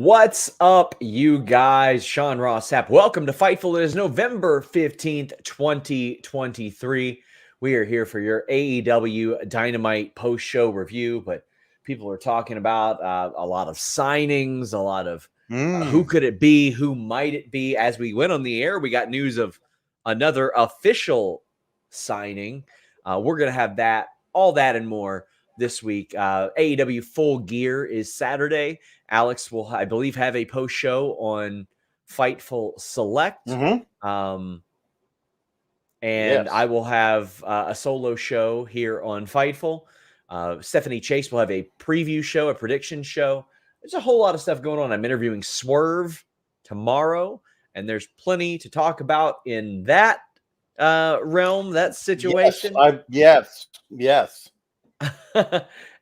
What's up, you guys? Sean Ross Sapp. Welcome to Fightful. It is November 15th, 2023. We are here for your AEW Dynamite post-show review, but people are talking about a lot of signings, a lot of who could it be, who might it be. As we went on the air, we got news of another official signing. We're going to have all that and more this week. AEW Full Gear is Saturday. Alex will, I believe, have a post show on Fightful Select. And yes, I will have a solo show here on Fightful. Stephanie Chase will have a preview show, a prediction show. There's a whole lot of stuff going on. I'm interviewing Swerve tomorrow, and there's plenty to talk about in that realm, that situation. Yes.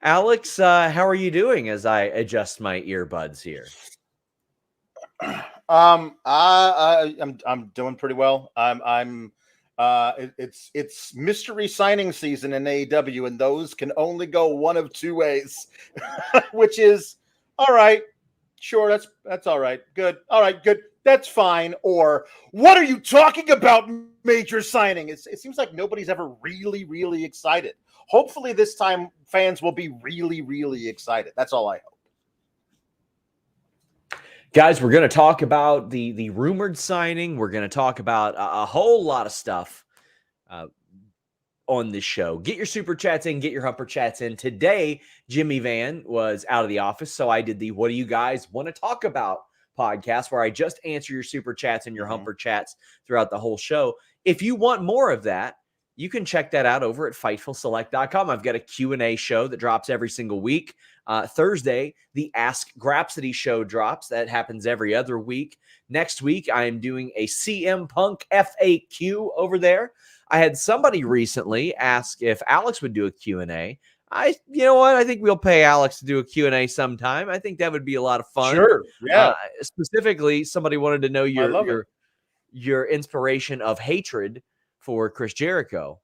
Alex, how are you doing as I adjust my earbuds here? I'm doing pretty well. It's mystery signing season in AEW, and those can only go one of two ways, which is all right, sure, that's all right, good, all right, good, that's fine, or what are you talking about, major signing? It seems like nobody's ever really excited. Hopefully this time fans will be really excited. That's all I hope. Guys, we're going to talk about the rumored signing. We're going to talk about a whole lot of stuff on this show. Get your super chats in, get your humper chats in. Today, Jimmy Van was out of the office, so I did the What Do You Guys Want to Talk About podcast, where I just answer your super chats and your humper chats throughout the whole show. If you want more of that, you can check that out over at FightfulSelect.com. I've got a Q&A show that drops every single week. Thursday, the Ask Grapsody show drops. That happens every other week. Next week, I am doing a CM Punk FAQ over there. I had somebody recently ask if Alex would do a Q&A. You know what? I think we'll pay Alex to do a Q&A sometime. I think that would be a lot of fun. Sure, yeah. Specifically, somebody wanted to know your inspiration of hatred for Chris Jericho,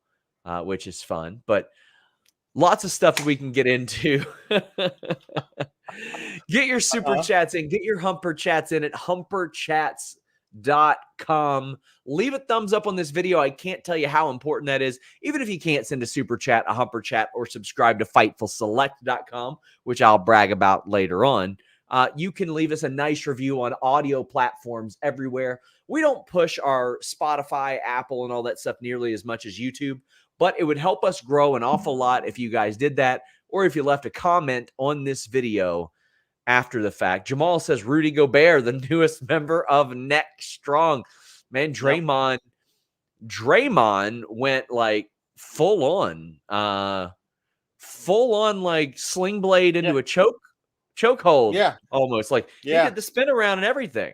which is fun, but lots of stuff that we can get into. Get your super chats in, get your humper chats in at humperchats.com. Leave a thumbs up on this video. I can't tell you how important that is. Even if you can't send a super chat, a humper chat, or subscribe to FightfulSelect.com, which I'll brag about later on. You can leave us a nice review on audio platforms everywhere. We don't push our Spotify, Apple, and all that stuff nearly as much as YouTube, but it would help us grow an awful lot if you guys did that, or if you left a comment on this video after the fact. Jamal says Rudy Gobert, the newest member of Neck Strong. Man, Draymond went like full on like sling blade into a chokehold. Yeah, almost like he did the spin around and everything.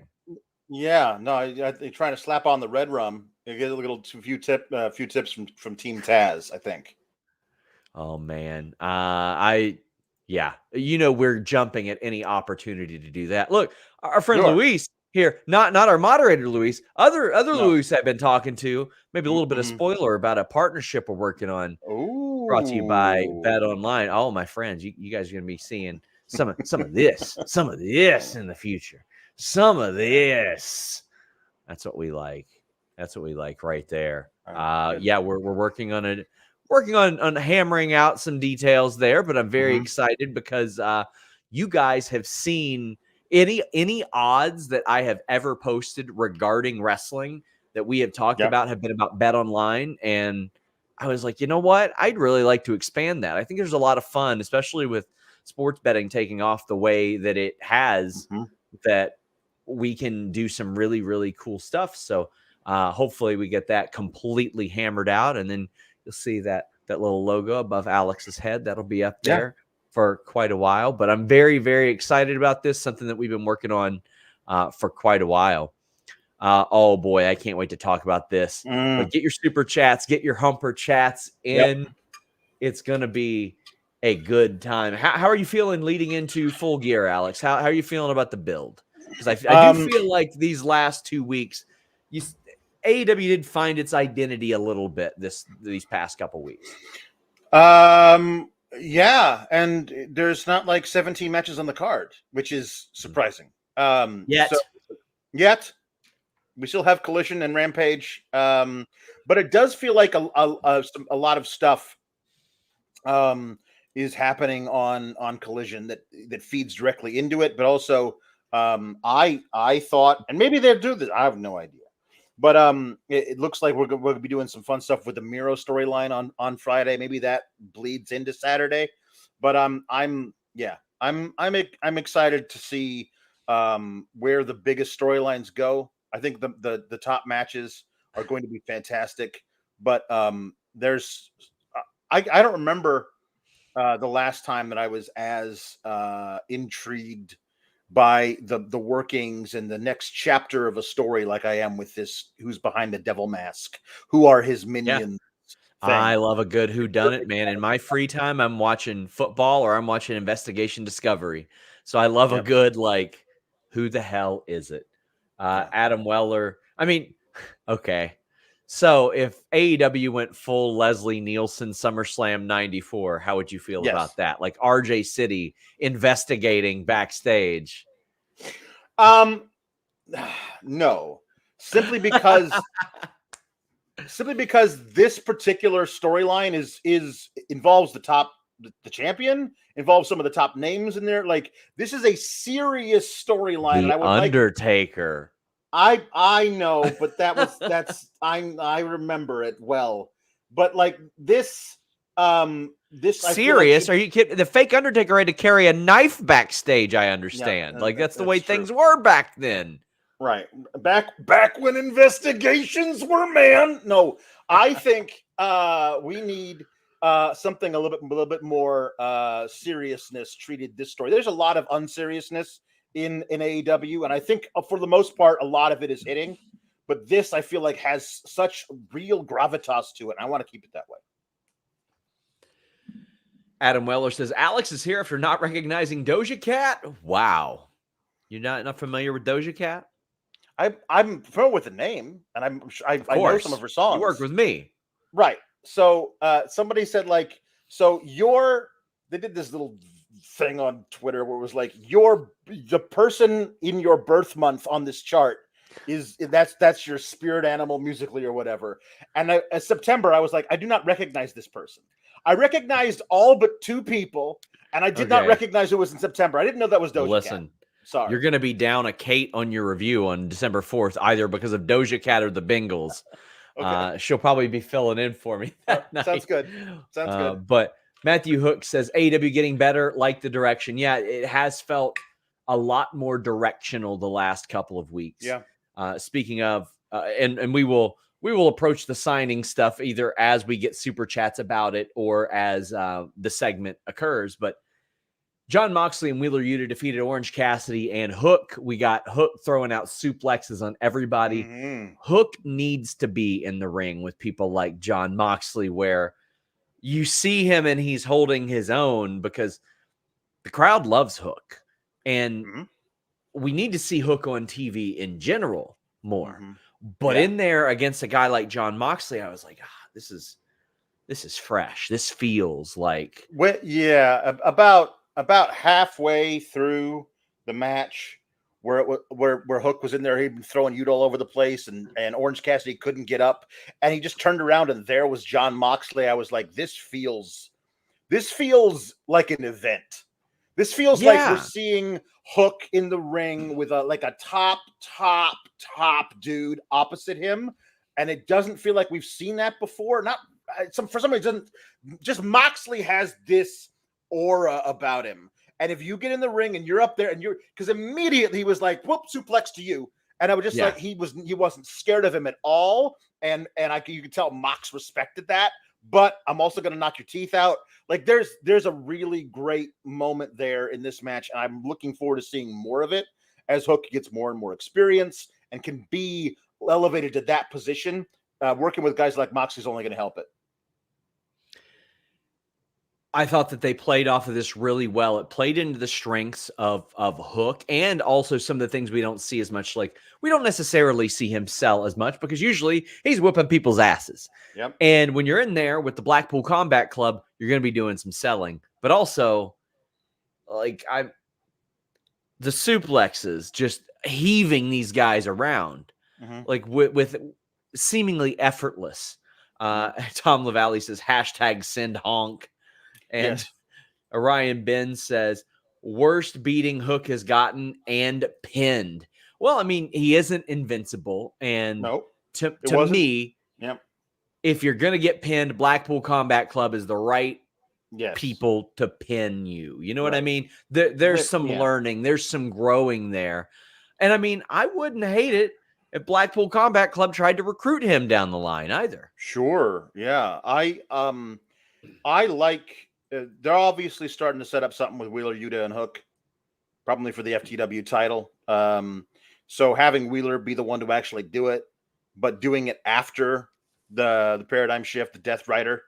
Yeah, no, they're trying to slap on the red rum. You get a few tips from Team Taz, I think. Oh man, we're jumping at any opportunity to do that. Look, our friend Luis here, not our moderator Luis, other Luis I've been talking to. Maybe a little bit of spoiler about a partnership we're working on. Ooh. Brought to you by Bet Online. Oh, my friends, you guys are going to be seeing some of this in the future. Some of this. That's what we like. That's what we like right there. We're working on hammering out some details there, but I'm very excited because you guys have seen any odds that I have ever posted regarding wrestling that we have talked about have been about Bet Online, and I was like, you know what? I'd really like to expand that. I think there's a lot of fun, especially with sports betting taking off the way that it has, that we can do some really cool stuff. So hopefully we get that completely hammered out, and then you'll see that little logo above Alex's head. That'll be up there for quite a while. But I'm very excited about this, something that we've been working on for quite a while. Oh boy, I can't wait to talk about this. But get your super chats, get your humper chats in. It's going to be a good time. How are you feeling leading into Full Gear, Alex? How are you feeling about the build? Because I do feel like these last 2 weeks, AEW did find its identity a little bit these past couple weeks. Yeah, and there's not like 17 matches on the card, which is surprising. Yet. Yet we still have Collision and Rampage, but it does feel like a lot of stuff is happening on Collision that feeds directly into it. But also, I thought, and maybe they'll do this. I have no idea, but it looks like we're gonna be doing some fun stuff with the Miro storyline on Friday. Maybe that bleeds into Saturday, but I'm excited to see where the biggest storylines go. I think the top matches are going to be fantastic, but there's I don't remember the last time that I was as intrigued by the workings and the next chapter of a story like I am with this Who's Behind the Devil Mask, who are his minions. I love a good whodunit, man. In my free time, I'm watching football or I'm watching Investigation Discovery. So I love a good, like, who the hell is it? Adam Weller. I mean, okay. So if AEW went full Leslie Nielsen SummerSlam 94, how would you feel about that? Like RJ City investigating backstage. No. Simply because this particular storyline is involves the champion, involves some of the top names in there. Like, this is a serious storyline. The Undertaker. I know, but I remember it well. But like this serious? Are you kidding? The fake Undertaker had to carry a knife backstage. I understand. Yeah, that's the way things were back then. Right. Back when investigations were, man. No, I think we need something a little bit more seriousness treated this story. There's a lot of unseriousness in AEW, and I think for the most part a lot of it is hitting, but this I feel like has such real gravitas to it, and I want to keep it that way. Adam Weller says Alex is here after not recognizing Doja Cat. Wow, you're not familiar with Doja Cat? I'm familiar with the name, and I know some of her songs. You work with me, right? So somebody said, like, so they did this little thing on Twitter where it was like, the person in your birth month on this chart that's your spirit animal musically or whatever. And September, I was like, I do not recognize this person. I recognized all but two people, and I did not recognize it was in September. I didn't know that was Doja Cat. Sorry. You're going to be down a Kate on your review on December 4th, either because of Doja Cat or the Bengals. Okay. She'll probably be filling in for me. Sounds good. But Matthew Hook says AEW getting better, like the direction. Yeah, it has felt a lot more directional the last couple of weeks. Yeah. Speaking of, and we will approach the signing stuff either as we get super chats about it or as the segment occurs. But John Moxley and Wheeler Yuta defeated Orange Cassidy and Hook. We got Hook throwing out suplexes on everybody. Mm-hmm. Hook needs to be in the ring with people like John Moxley, where you see him and he's holding his own, because the crowd loves Hook. And we need to see Hook on TV in general more. Mm-hmm. But in there against a guy like John Moxley, I was like, this is fresh. This feels like... About halfway through the match, where Hook was in there, he'd been throwing Yuta all over the place, and Orange Cassidy couldn't get up, and he just turned around and there was John Moxley. I was like, this feels like an event. This feels like we're seeing Hook in the ring with a top dude opposite him, and it doesn't feel like we've seen that before. For some reason, just Moxley has this aura about him, and if you get in the ring and you're up there and because immediately he was like, whoop, suplex to you, and I was just like, he wasn't scared of him at all, and you could tell Mox respected that. But I'm also going to knock your teeth out. Like, there's a really great moment there in this match, and I'm looking forward to seeing more of it as Hook gets more and more experience and can be elevated to that position. Working with guys like Moxley is only going to help it. I thought that they played off of this really well. It played into the strengths of Hook, and also some of the things we don't see as much. Like, we don't necessarily see him sell as much, because usually he's whipping people's asses. Yep. And when you're in there with the Blackpool Combat Club, you're going to be doing some selling. But also, like, the suplexes, just heaving these guys around, like with seemingly effortless. Tom LaValle says hashtag send honk. And Yes. Orion Ben says worst beating Hook has gotten and pinned. Well, I mean, he isn't invincible. And Nope. to wasn't. me, Yep. if you're going to get pinned, Blackpool Combat Club is the right Yes. people to pin you. You know what I Right. mean? There's some learning. There's some growing there. And I mean, I wouldn't hate it if Blackpool Combat Club tried to recruit him down the line either. Sure. Yeah. I like, they're obviously starting to set up something with Wheeler, Yuta, and Hook, probably for the FTW title. So having Wheeler be the one to actually do it, but doing it after the paradigm shift, the Death Rider,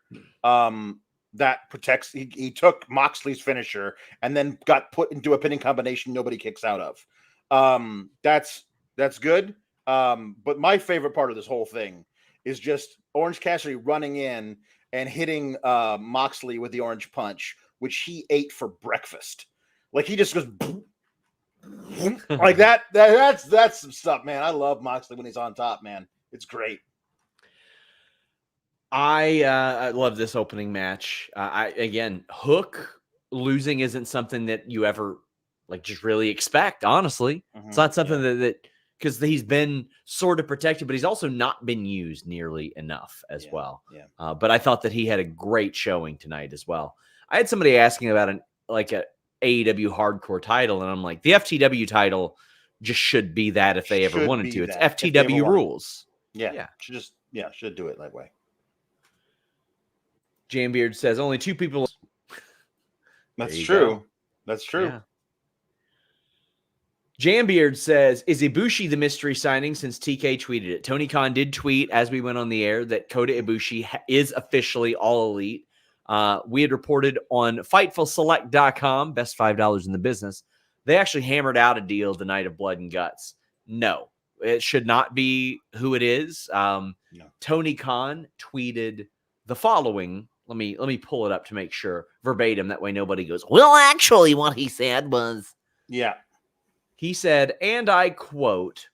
that protects. He took Moxley's finisher and then got put into a pinning combination nobody kicks out of. That's good. But my favorite part of this whole thing is just Orange Cassidy running in and hitting Moxley with the orange punch, which he ate for breakfast. Like he just goes like that. That's some stuff, man. I love Moxley when he's on top, man. It's great. I love this opening match. Again, Hook losing isn't something that you ever like just really expect. Honestly, it's not something that because he's been sort of protected, but he's also not been used nearly enough as well. Yeah. But I thought that he had a great showing tonight as well. I had somebody asking about a AEW hardcore title, and I'm like, the FTW title just should be that if they ever wanted to. It's FTW rules. Yeah. Should do it that way. Jambeard says only 2 people. That's true. Go. That's true. Yeah. Jambeard says, is Ibushi the mystery signing since TK tweeted it? Tony Khan did tweet as we went on the air that Kota Ibushi is officially All Elite. We had reported on FightfulSelect.com, best $5 in the business. They actually hammered out a deal the night of Blood and Guts. No, it should not be who it is. No. Tony Khan tweeted the following. Let me pull it up to make sure verbatim. That way nobody goes, well, actually what he said was. Yeah. He said, and I quote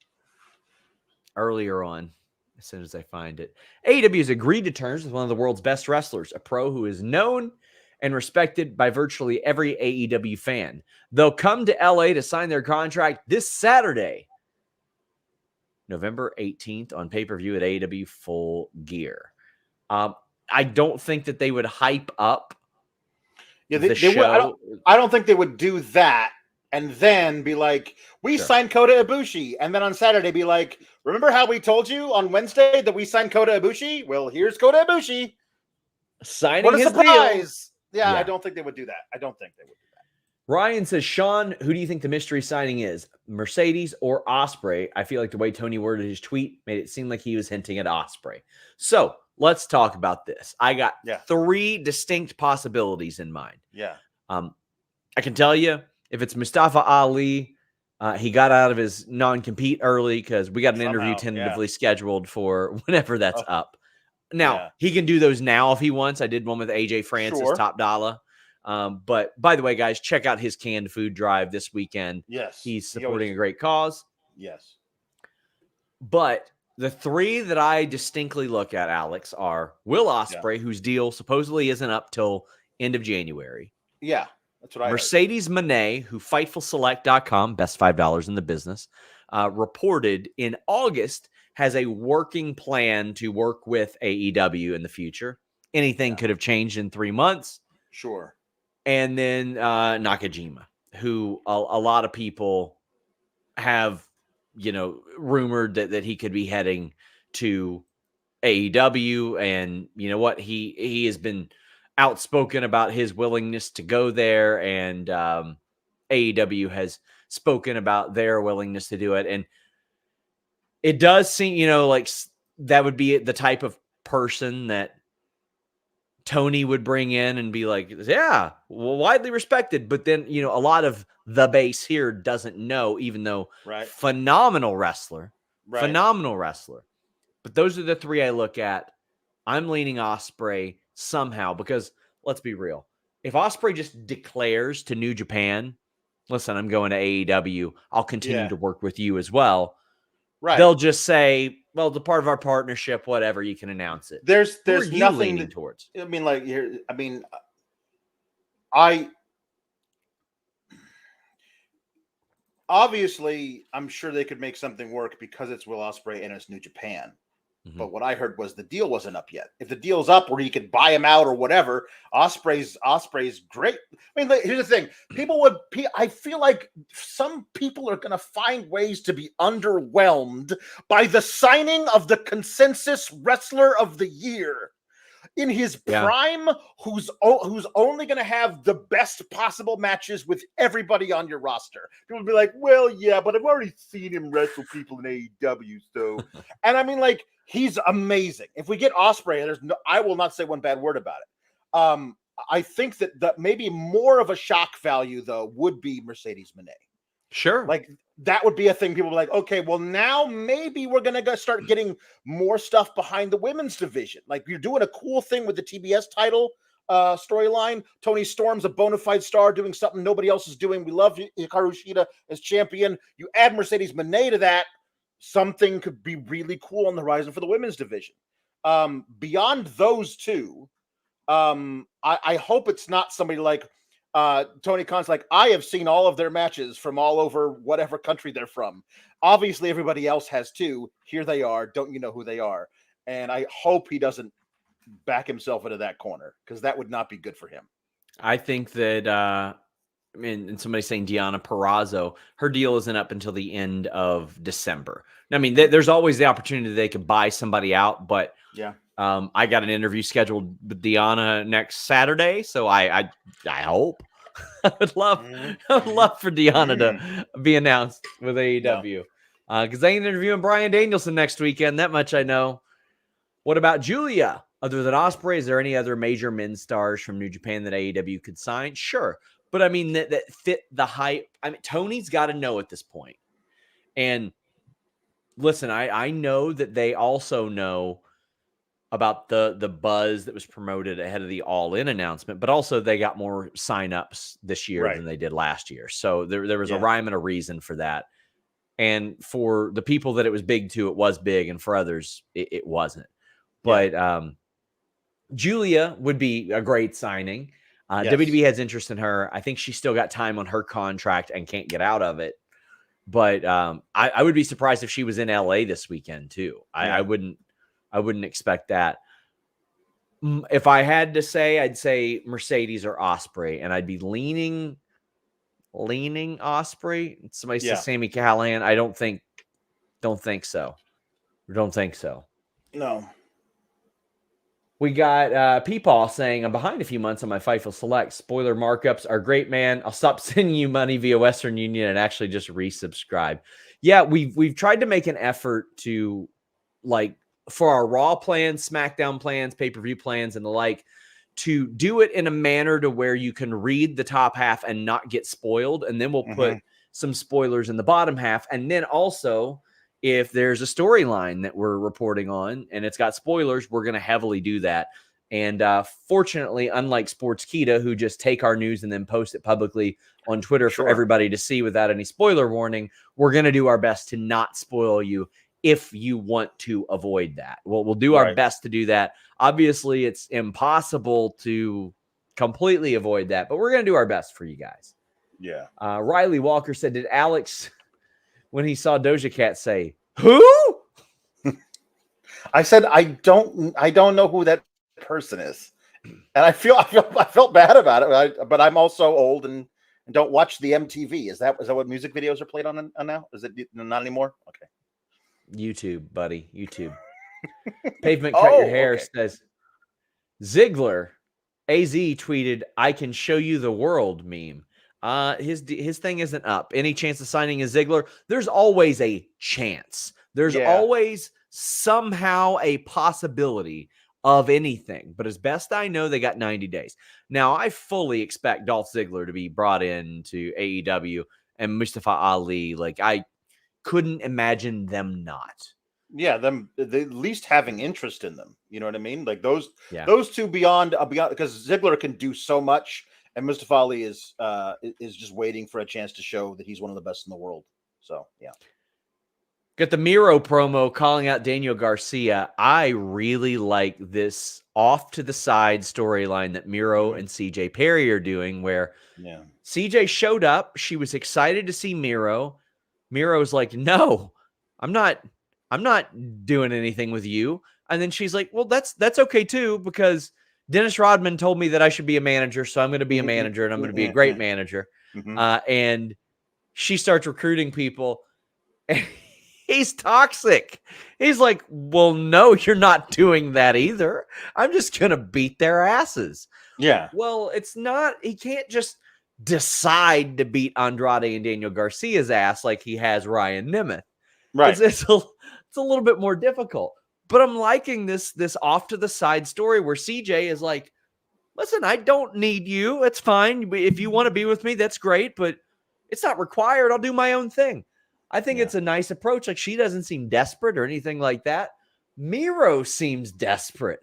earlier on, as soon as I find it, AEW has agreed to terms with one of the world's best wrestlers, a pro who is known and respected by virtually every AEW fan. They'll come to LA to sign their contract this Saturday, November 18th on pay-per-view at AEW Full Gear. I don't think that they would hype up the show. I don't think they would do that and then be like, we signed Kota Ibushi. And then on Saturday be like, remember how we told you on Wednesday that we signed Kota Ibushi? Well, here's Kota Ibushi. Signing what a his surprise. Yeah, I don't think they would do that. I don't think they would do that. Ryan says, Sean, who do you think the mystery signing is? Mercedes or Ospreay? I feel like the way Tony worded his tweet made it seem like he was hinting at Ospreay. So let's talk about this. I got 3 distinct possibilities in mind. Yeah. I can tell you, if it's Mustafa Ali, he got out of his non-compete early because we got an interview tentatively scheduled for whenever that's up. Now, he can do those now if he wants. I did one with AJ Francis, Top Dollar. But by the way, guys, check out his canned food drive this weekend. Yes. He's supporting a great cause. Yes. But the 3 that I distinctly look at, Alex, are Will Ospreay, whose deal supposedly isn't up till end of January. Yeah. That's what I Mercedes Moné, who FightfulSelect.com, best $5 in the business, reported in August has a working plan to work with AEW in the future. Anything could have changed in 3 months. Sure. And then Nakajima, who a lot of people have, rumored that he could be heading to AEW. And you know what? He has been outspoken about his willingness to go there, and AEW has spoken about their willingness to do it. And it does seem, like that would be the type of person that Tony would bring in and be like, yeah, well, widely respected. But then, a lot of the base here doesn't know, even though phenomenal wrestler. But those are the 3 I look at. I'm leaning Ospreay somehow because let's be real. If Ospreay just declares to New Japan listen, I'm going to AEW. I'll continue Yeah. to work with you as well. Right. They'll just say, well, the part of our partnership, whatever, you can announce it. There's Who are you nothing leaning towards? I mean, like here, I mean, I obviously I'm sure they could make something work because it's Will Ospreay and it's New Japan. Mhm. But what I heard was the deal wasn't up yet. If the deal's up where you could buy him out or whatever, Ospreay's great. I mean, here's the thing: I feel like some people are going to find ways to be underwhelmed by the signing of the consensus wrestler of the year in his prime, who's only going to have the best possible matches with everybody on your roster. People will be like, well, yeah, but I've already seen him wrestle people in AEW, so. And I mean, like, he's amazing. If we get Ospreay, I will not say one bad word about it. I think that maybe more of a shock value, though, would be Mercedes Moné. Sure. Like, that would be a thing. People be like, okay, well, now maybe we're going to start getting more stuff behind the women's division. Like, you're doing a cool thing with the TBS title storyline. Tony Storm's a bona fide star doing something nobody else is doing. We love Hikaru Shida as champion. You add Mercedes Moné to that, something could be really cool on the horizon for the women's division. Beyond those two, I hope it's not somebody like Tony Khan's like, I have seen all of their matches from all over whatever country they're from. Obviously, everybody else has too. Here they are. Don't you know who they are? And I hope he doesn't back himself into that corner, because that would not be good for him. I think that, and somebody's saying Deonna Purrazzo, her deal isn't up until the end of December. I mean, there's always the opportunity they could buy somebody out, but yeah. I got an interview scheduled with Deonna next Saturday, so I hope. I would love for Deonna to be announced with AEW, because they ain't interviewing Bryan Danielson next weekend. That much I know. What about Julia? Other than Ospreay, is there any other major men's stars from New Japan that AEW could sign? Sure, but I mean that fit the hype. I mean, Tony's got to know at this point. And listen, I know that they also know about the buzz that was promoted ahead of the All In announcement, but also they got more signups this year than they did last year. So there was a rhyme and a reason for that. And for the people that it was big to, it was big, and for others, it wasn't. But Julia would be a great signing. WWE has interest in her. I think she's still got time on her contract and can't get out of it. But I would be surprised if she was in LA this weekend too. I wouldn't expect that. If I had to say, I'd say Mercedes or Ospreay, and I'd be leaning Ospreay. Somebody says Sami Callihan. I don't think so. Don't think so. No. We got Peepaw saying, I'm behind a few months on my Fightful Select. Spoiler markups are great, man. I'll stop sending you money via Western Union and actually just resubscribe. Yeah, we've tried to make an effort to, like, for our Raw plans, SmackDown plans, pay-per-view plans, and the like, to do it in a manner to where you can read the top half and not get spoiled. And then we'll put some spoilers in the bottom half. And then also, if there's a storyline that we're reporting on and it's got spoilers, we're going to heavily do that. And fortunately, unlike Sportskeeda, who just take our news and then post it publicly on Twitter for everybody to see without any spoiler warning, we're going to do our best to not spoil you if you want to avoid that. We'll do our best to do that. Obviously, it's impossible to completely avoid that, but we're going to do our best for you guys. Yeah. Riley Walker said, did Alex, when he saw Doja Cat, say, who? I said, I don't know who that person is. And I felt bad about it, but I'm also old and don't watch the MTV. Is that what music videos are played on now? Is it not anymore? Okay. YouTube, buddy. YouTube. Pavement Cut Your Hair says, Ziggler, AZ tweeted, I can show you the world meme. His thing isn't up. Any chance of signing a Ziggler? There's always a chance. There's always somehow a possibility of anything. But as best I know, they got 90 days. Now, I fully expect Dolph Ziggler to be brought in to AEW and Mustafa Ali. Like, I couldn't imagine them not. Yeah, them at least having interest in them. You know what I mean? Like those two beyond because Ziggler can do so much, And Mustafa Ali is just waiting for a chance to show that he's one of the best in the world. So, yeah. Got the Miedo promo calling out Daniel Garcia. I really like this off to the side storyline that Miedo and CJ Perry are doing, where CJ showed up. She was excited to see Miedo. Miro's like, no, I'm not doing anything with you. And then she's like, well, that's okay too, because Dennis Rodman told me that I should be a manager. So I'm going to be a manager, and I'm going to be a great manager. And she starts recruiting people. He's toxic. He's like, well, no, you're not doing that either. I'm just going to beat their asses. Yeah. Well, it's not, he can't just decide to beat Andrade and Daniel Garcia's ass like he has Ryan Nemeth. Right. It's a little bit more difficult. But I'm liking this off to the side story where CJ is like, listen, I don't need you. It's fine. If you want to be with me, that's great, but it's not required. I'll do my own thing. I think it's a nice approach. Like, she doesn't seem desperate or anything like that. Miedo seems desperate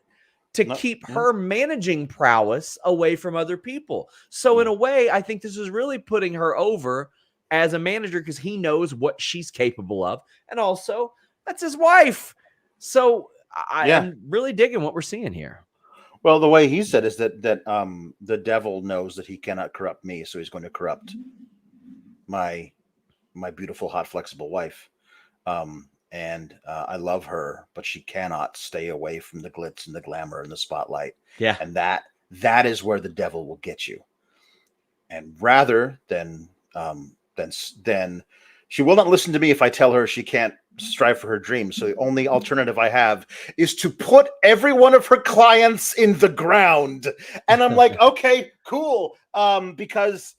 to keep her managing prowess away from other people. So in a way, I think this is really putting her over as a manager because he knows what she's capable of. And also, that's his wife. So I'm really digging what we're seeing here. Well, the way he said is that the devil knows that he cannot corrupt me, so he's going to corrupt my beautiful, hot, flexible wife. And I love her, but she cannot stay away from the glitz and the glamour and the spotlight. Yeah. And that is where the devil will get you. And rather than she will not listen to me if I tell her she can't strive for her dreams. So the only alternative I have is to put every one of her clients in the ground. And I'm like, okay, cool. Because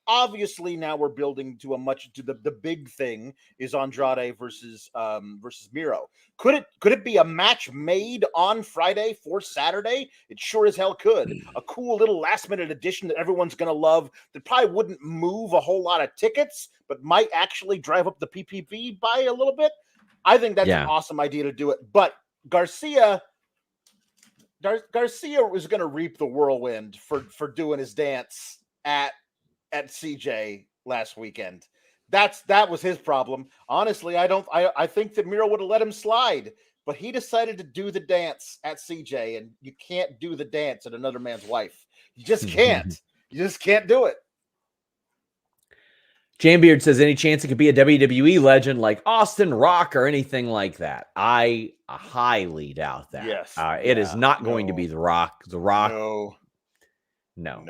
obviously now we're building to the big thing is Andrade versus Miedo. Could it be a match made on Friday for Saturday? It sure as hell could. A cool little last minute addition that everyone's going to love, that probably wouldn't move a whole lot of tickets, but might actually drive up the PPV by a little bit. I think that's an awesome idea to do it. But Garcia was going to reap the whirlwind for doing his dance at CJ last weekend. That was his problem. Honestly, I think that Miedo would have let him slide, but he decided to do the dance at CJ, and you can't do the dance at another man's wife. You just can't. You just can't do it. Jambeard says, any chance it could be a WWE legend like Austin Rock or anything like that? I highly doubt that. Yes. It is not going to be The Rock. The Rock. No.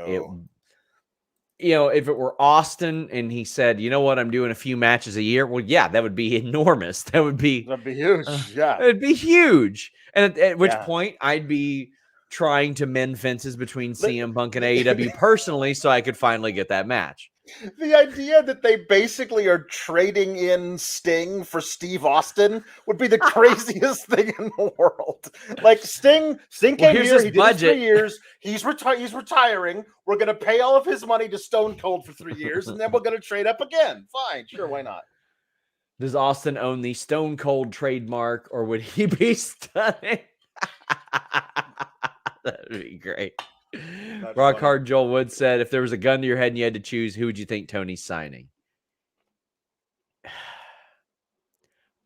If it were Austin and he said, you know what, I'm doing a few matches a year. Well, yeah, that would be enormous. That'd be huge. It'd be huge. And at which point I'd be trying to mend fences between CM Punk and AEW personally so I could finally get that match. The idea that they basically are trading in Sting for Steve Austin would be the craziest thing in the world. Like Sting came here, he did it 3 years. He's retiring. We're going to pay all of his money to Stone Cold for 3 years, and then we're going to trade up again. Fine, sure, why not? Does Austin own the Stone Cold trademark, or would he be stunning? That'd be great. Rock Hard Joel Wood said, if there was a gun to your head and you had to choose, who would you think Tony's signing?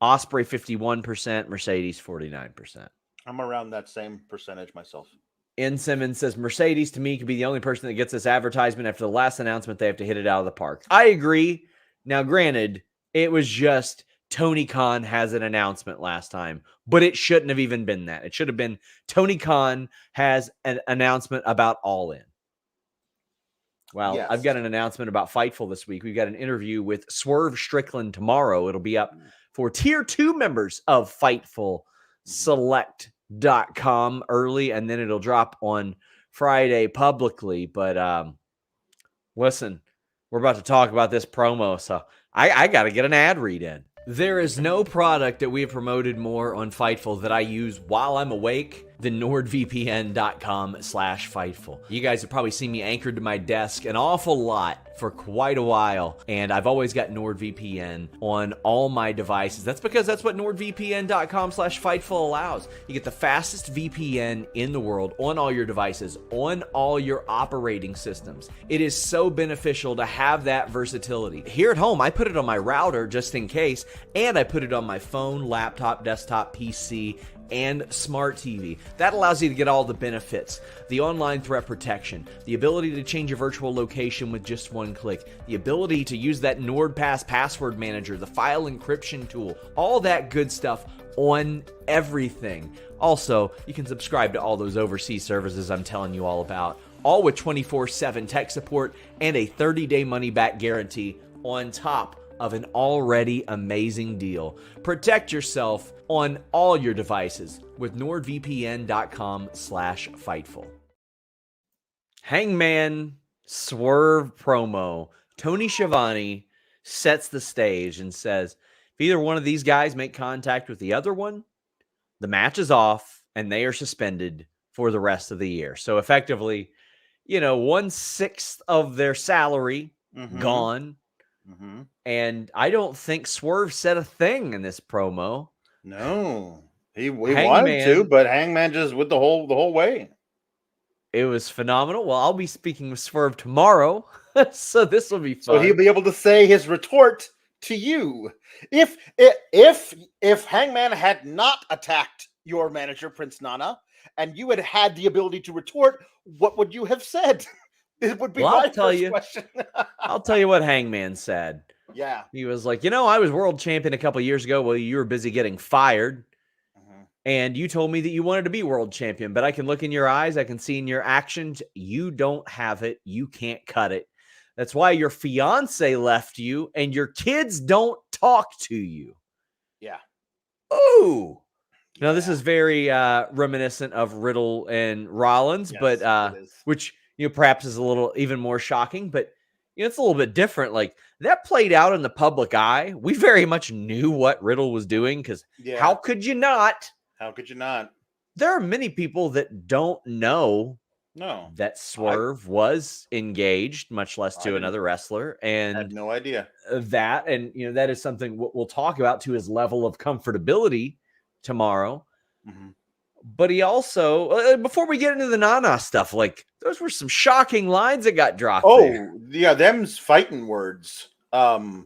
Osprey 51%, Mercedes 49%. I'm around that same percentage myself. N. Simmons says, Mercedes to me could be the only person that gets this advertisement. After the last announcement, they have to hit it out of the park. I agree. Now, granted, it was just Tony Khan has an announcement last time, but it shouldn't have even been that. It should have been Tony Khan has an announcement about All In. Well, yes. I've got an announcement about Fightful this week. We've got an interview with Swerve Strickland tomorrow. It'll be up for Tier 2 members of Fightful Select.com early, and then it'll drop on Friday publicly. But listen, we're about to talk about this promo, so I got to get an ad read in. There is no product that we have promoted more on Fightful that I use while I'm awake than NordVPN.com/Fightful. You guys have probably seen me anchored to my desk an awful lot for quite a while, and I've always got NordVPN on all my devices. That's because that's what NordVPN.com/Fightful allows. You get the fastest VPN in the world on all your devices, on all your operating systems. It is so beneficial to have that versatility. Here at home, I put it on my router just in case, and I put it on my phone, laptop, desktop, PC, and smart TV. That allows you to get all the benefits. The online threat protection, the ability to change your virtual location with just one click, the ability to use that NordPass password manager, the file encryption tool, all that good stuff on everything. Also, you can subscribe to all those overseas services I'm telling you all about, all with 24/7 tech support and a 30-day money-back guarantee on top of an already amazing deal. Protect yourself on all your devices with NordVPN.com/Fightful. Hangman Swerve promo. Tony Schiavone sets the stage and says, if either one of these guys make contact with the other one, the match is off and they are suspended for the rest of the year. So effectively, 1/6 of their salary gone. Mm-hmm. And I don't think Swerve said a thing in this promo. No, he wanted to, but Hangman just went the whole way. It was phenomenal. Well, I'll be speaking with Swerve tomorrow, so this will be fun. So he'll be able to say his retort to you. If Hangman had not attacked your manager, Prince Nana, and you had the ability to retort, what would you have said? It would be my first question. I'll tell you what Hangman said. Yeah. He was like, I was world champion a couple years ago. Well, you were busy getting fired. And you told me that you wanted to be world champion, but I can look in your eyes. I can see in your actions. You don't have it. You can't cut it. That's why your fiance left you and your kids don't talk to you. Yeah. Oh, now this is very reminiscent of Riddle and Rollins, yes, but which, perhaps is a little even more shocking, but it's a little bit different. Like that played out in the public eye. We very much knew what Riddle was doing because how could you not? How could you not? There are many people that don't know that Swerve was engaged, much less to another wrestler. And I had no idea that. And, that is something we'll talk about to his level of comfortability tomorrow. Mm-hmm. But he also, before we get into the Nana stuff, like those were some shocking lines that got dropped. Oh, yeah, them's fighting words. The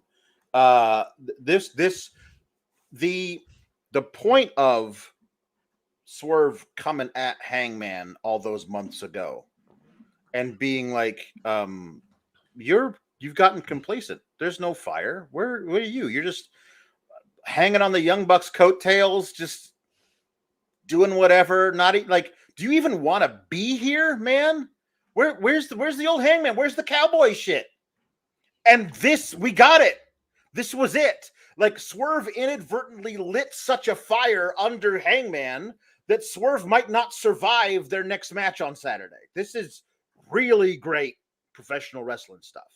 point of Swerve coming at Hangman all those months ago and being like, you've gotten complacent. There's no fire. Where are you? You're just hanging on the Young Bucks coattails, just doing whatever. Not like, do you even want to be here, man? Where's the old Hangman? Where's the cowboy shit? And we got it. This was it. Like Swerve inadvertently lit such a fire under Hangman that Swerve might not survive their next match on Saturday. This is really great professional wrestling stuff.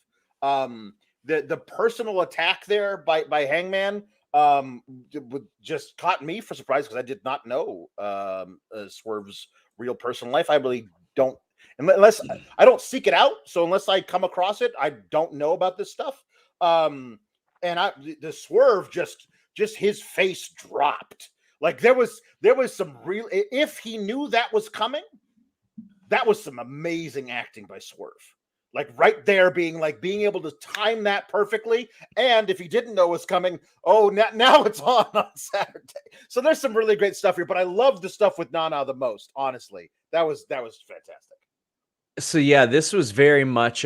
The personal attack there by Hangman just caught me for surprise because I did not know Swerve's real personal life. I really don't, unless I don't seek it out. So unless I come across it, I don't know about this stuff. And the Swerve just his face dropped. Like there was some real, if he knew that was coming, that was some amazing acting by Swerve. Like right there being able to time that perfectly. And if he didn't know it was coming, now it's on Saturday. So there's some really great stuff here, but I love the stuff with Nana the most, honestly. That was fantastic. So yeah, this was very much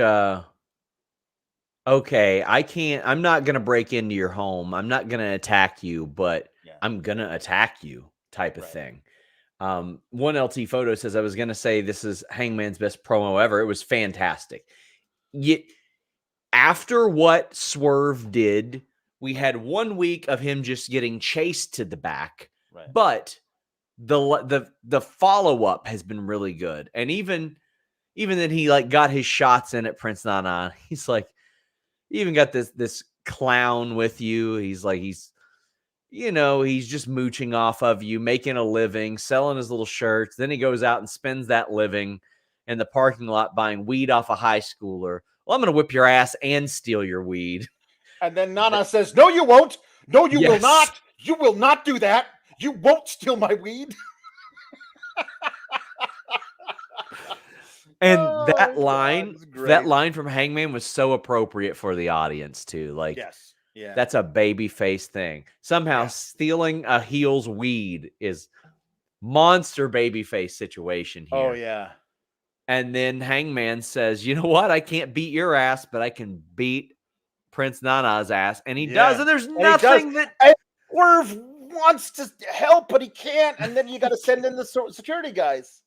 okay, I'm not going to break into your home. I'm not going to attack you, but I'm going to attack you type of thing. One LT photo says, I was going to say this is Hangman's best promo ever. It was fantastic. Yet after what Swerve did, we had 1 week of him just getting chased to the back, but the follow-up has been really good. And even then he got his shots in at Prince Nana. He's like, you even got this clown with you. He's like, he's just mooching off of you, making a living, selling his little shirts. Then he goes out and spends that living in the parking lot buying weed off a high schooler. Well, I'm going to whip your ass and steal your weed. And then Nana says, no, you won't. No, you will Yes. not. You will not do that. You won't steal my weed. And Oh, that God, line, it's great. that line from Hangman was so appropriate for the audience too. Like, Yes. Yeah. that's a baby face thing. Somehow Yeah. stealing a heel's weed is monster baby face situation here. Oh, yeah. And then Hangman says, you know what? I can't beat your ass, but I can beat Prince Nana's ass. And he does. And there's nothing that Swerve wants to help, but he can't. And then you got to send in the security guys.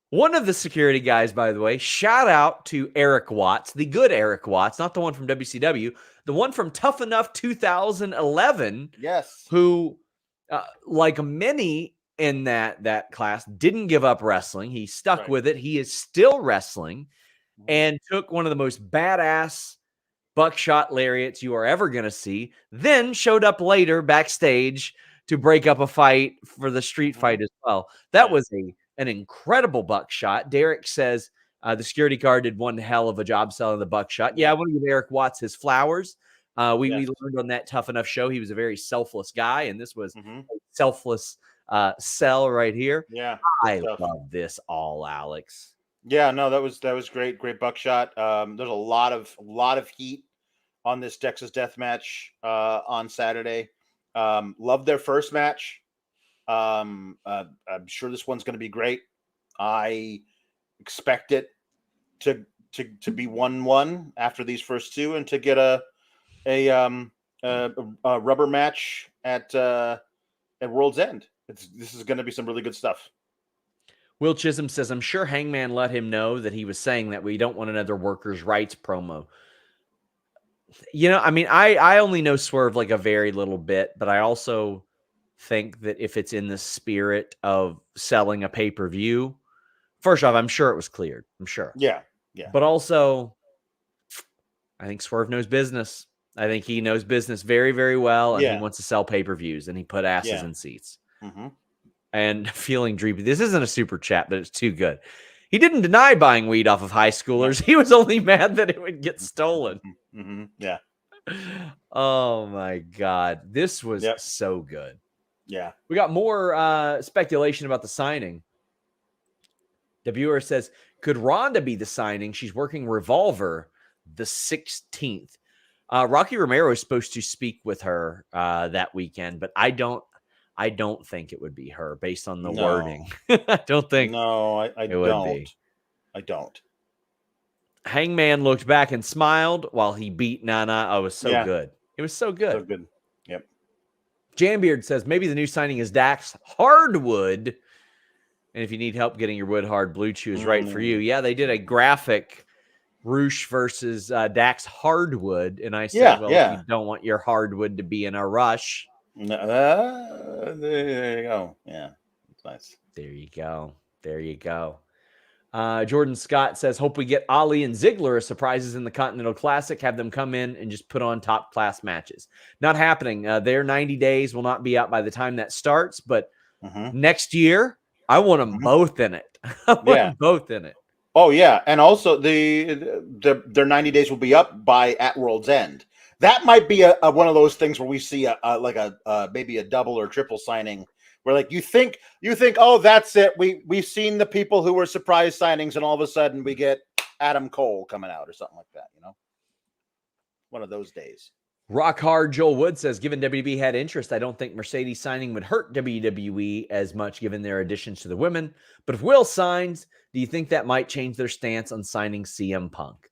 One of the security guys, by the way, shout out to Eric Watts, the good Eric Watts, not the one from WCW, the one from Tough Enough 2011. Yes. Who, like many in that class, didn't give up wrestling. He stuck with it. He is still wrestling and took one of the most badass buckshot lariats you are ever going to see. Then showed up later backstage to break up a fight for the street fight as well. That was an incredible buckshot. Derek says the security guard did one hell of a job selling the buckshot. Yeah, I want to give Eric Watts his flowers. We learned on that Tough Enough show he was a very selfless guy, and this was a selfless sell right here. Yeah, I love this all, Alex. Yeah, no, that was great. Great buckshot. There's a lot of heat on this Texas Death Match on Saturday. Loved their first match. I'm sure this one's going to be great. I expect it to be 1-1 after these first two, and to get a rubber match at World's End. This is going to be some really good stuff. Will Chisholm says, I'm sure Hangman let him know that he was saying that we don't want another workers' rights promo. I mean, I only know Swerve like a very little bit, but I also think that if it's in the spirit of selling a pay-per-view, first off, I'm sure it was cleared. I'm sure. Yeah. But also, I think Swerve knows business. I think he knows business very, very well, and he wants to sell pay-per-views, and he put asses in seats. And feeling dreamy. This isn't a super chat, but it's too good. He didn't deny buying weed off of high schoolers. He was only mad that it would get stolen. Yeah. Oh, my God. This was so good. Yeah. We got more speculation about the signing. The viewer says, could Rhonda be the signing? She's working Revolver the 16th. Rocky Romero is supposed to speak with her that weekend, but I don't think it would be her based on the wording. I don't think. No, I don't. I don't. Hangman looked back and smiled while he beat Nana. Oh, it was so good. It was so good. So good. Yep. Jambeard says maybe the new signing is Dax Hardwood. And if you need help getting your wood hard, Blue Chew is right for you. Yeah, they did a graphic Roosh versus Dax Hardwood. And I said, if you don't want your hardwood to be in a rush. There you go. Yeah, that's nice. There you go. There you go. Jordan Scott says, hope we get Ali and Ziggler as surprises in the Continental Classic. Have them come in and just put on top class matches. Not happening. Their 90 days will not be out by the time that starts, but next year, I want them both in it. I want them both in it. Oh, yeah. And also, their 90 days will be up by at World's End. That might be a one of those things where we see maybe a double or triple signing where like you think, oh, that's it. We've seen the people who were surprise signings, and all of a sudden we get Adam Cole coming out or something like that, one of those days. Rock Hard Joel Wood says, given WWE had interest, I don't think Mercedes signing would hurt WWE as much given their additions to the women. But if Will signs, do you think that might change their stance on signing CM Punk?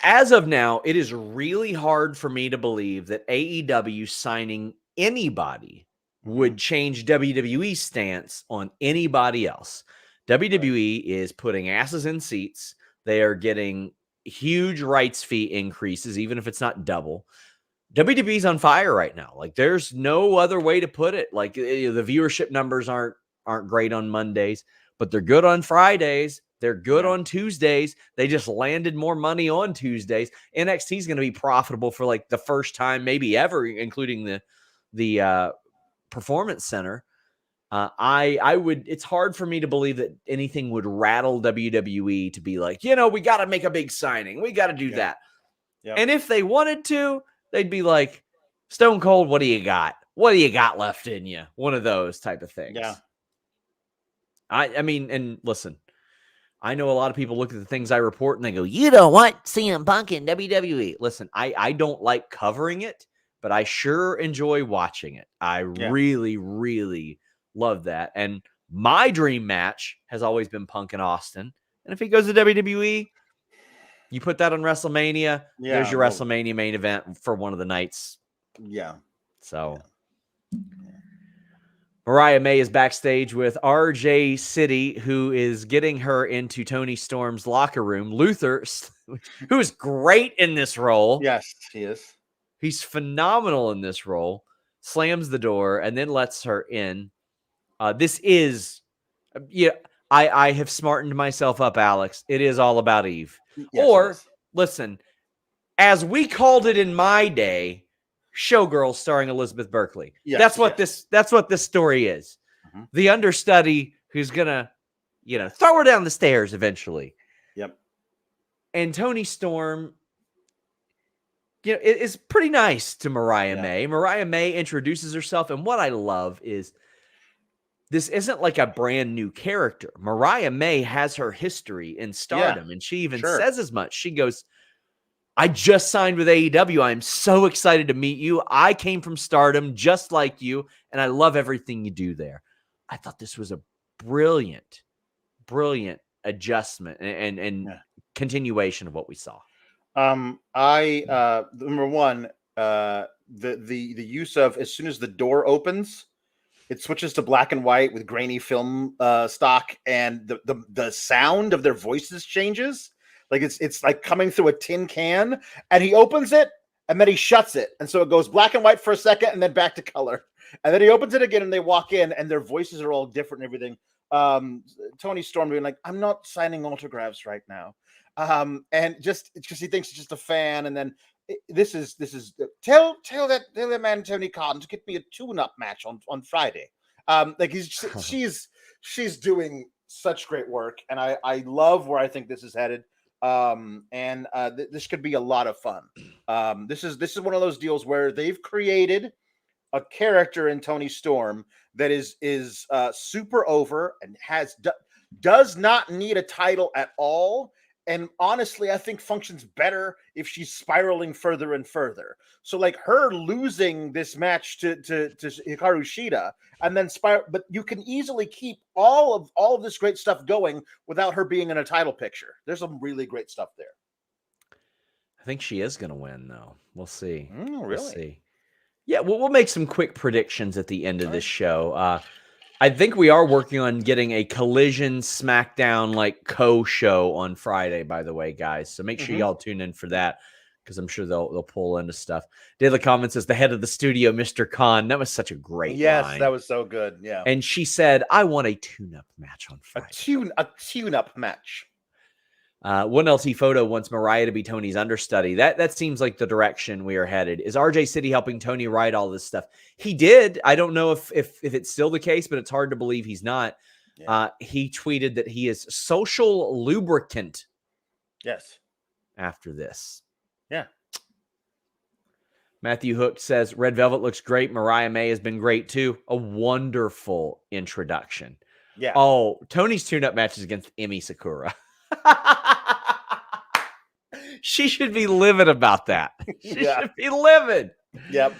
As of now, it is really hard for me to believe that AEW signing anybody would change WWE's stance on anybody else. WWE is putting asses in seats. They are getting huge rights fee increases, even if it's not double. WWE's on fire right now. Like, there's no other way to put it. Like, the viewership numbers aren't great on Mondays, but they're good on Fridays. They're good on Tuesdays. They just landed more money on Tuesdays. NXT is going to be profitable for like the first time, maybe ever, including the Performance Center. I would. It's hard for me to believe that anything would rattle WWE to be like, we got to make a big signing. We got to do that. Yep. And if they wanted to, they'd be like, Stone Cold, what do you got? What do you got left in you? One of those type of things. Yeah. I mean, and listen, I know a lot of people look at the things I report and they go, you don't want CM Punk in WWE. Listen, I don't like covering it, but I sure enjoy watching it. I really, really love that. And my dream match has always been Punk and Austin. And if he goes to WWE, you put that on WrestleMania. There's your WrestleMania main event for one of the nights. Yeah. So Mariah May is backstage with RJ City, who is getting her into Toni Storm's locker room. Luther, who is great in this role. Yes, he is. He's phenomenal in this role. Slams the door and then lets her in. This is, I have smartened myself up, Alex. It is all about Eve. Yes, listen, as we called it in my day, Showgirls starring Elizabeth Berkley. Yes, that's what this story is. Mm-hmm. The understudy who's gonna, throw her down the stairs eventually. Yep. And Toni Storm, it is pretty nice to Mariah May. Mariah May introduces herself, and what I love is this isn't like a brand new character. Mariah May has her history in Stardom, and she even says as much. She goes, I just signed with AEW. I'm so excited to meet you. I came from Stardom just like you, and I love everything you do there. I thought this was a brilliant, brilliant adjustment and continuation of what we saw. Number one, the use of, as soon as the door opens, it switches to black and white with grainy film stock, and the sound of their voices changes. Like it's like coming through a tin can, and he opens it and then he shuts it. And so it goes black and white for a second and then back to color. And then he opens it again and they walk in and their voices are all different and everything. Toni Storm being like, I'm not signing autographs right now. And just because he thinks it's just a fan. And then this is tell that man Tony Khan to get me a tune-up match on Friday. She's doing such great work, and I love where I think this is headed. This could be a lot of fun. This is one of those deals where they've created a character in Toni Storm that is super over and does not need a title at all. And honestly, I think functions better if she's spiraling further and further. So like her losing this match to Hikaru Shida and then spiral, but you can easily keep all of this great stuff going without her being in a title picture. There's some really great stuff there. I think she is going to win, though. We'll see. Really? We'll see. Yeah, we'll make some quick predictions at the end of this show. I think we are working on getting a Collision SmackDown like co-show on Friday, by the way, guys. So make sure y'all tune in for that, because I'm sure they'll pull into stuff. Daily Comment says, the head of the studio, Mr. Khan. That was such a great line. That was so good. Yeah. And she said, I want a tune-up match on Friday. A tune-up match. One LT Photo wants Mariah to be Tony's understudy. That seems like the direction we are headed. Is RJ City helping Tony write all this stuff? He did. I don't know if it's still the case, but it's hard to believe he's not. Yeah. He tweeted that he is social lubricant. Yes. After this. Yeah. Matthew Hook says, Red Velvet looks great. Mariah May has been great too. A wonderful introduction. Yeah. Oh, Tony's tune-up match is against Emi Sakura. She should be livid about that. She should be livid. Yep.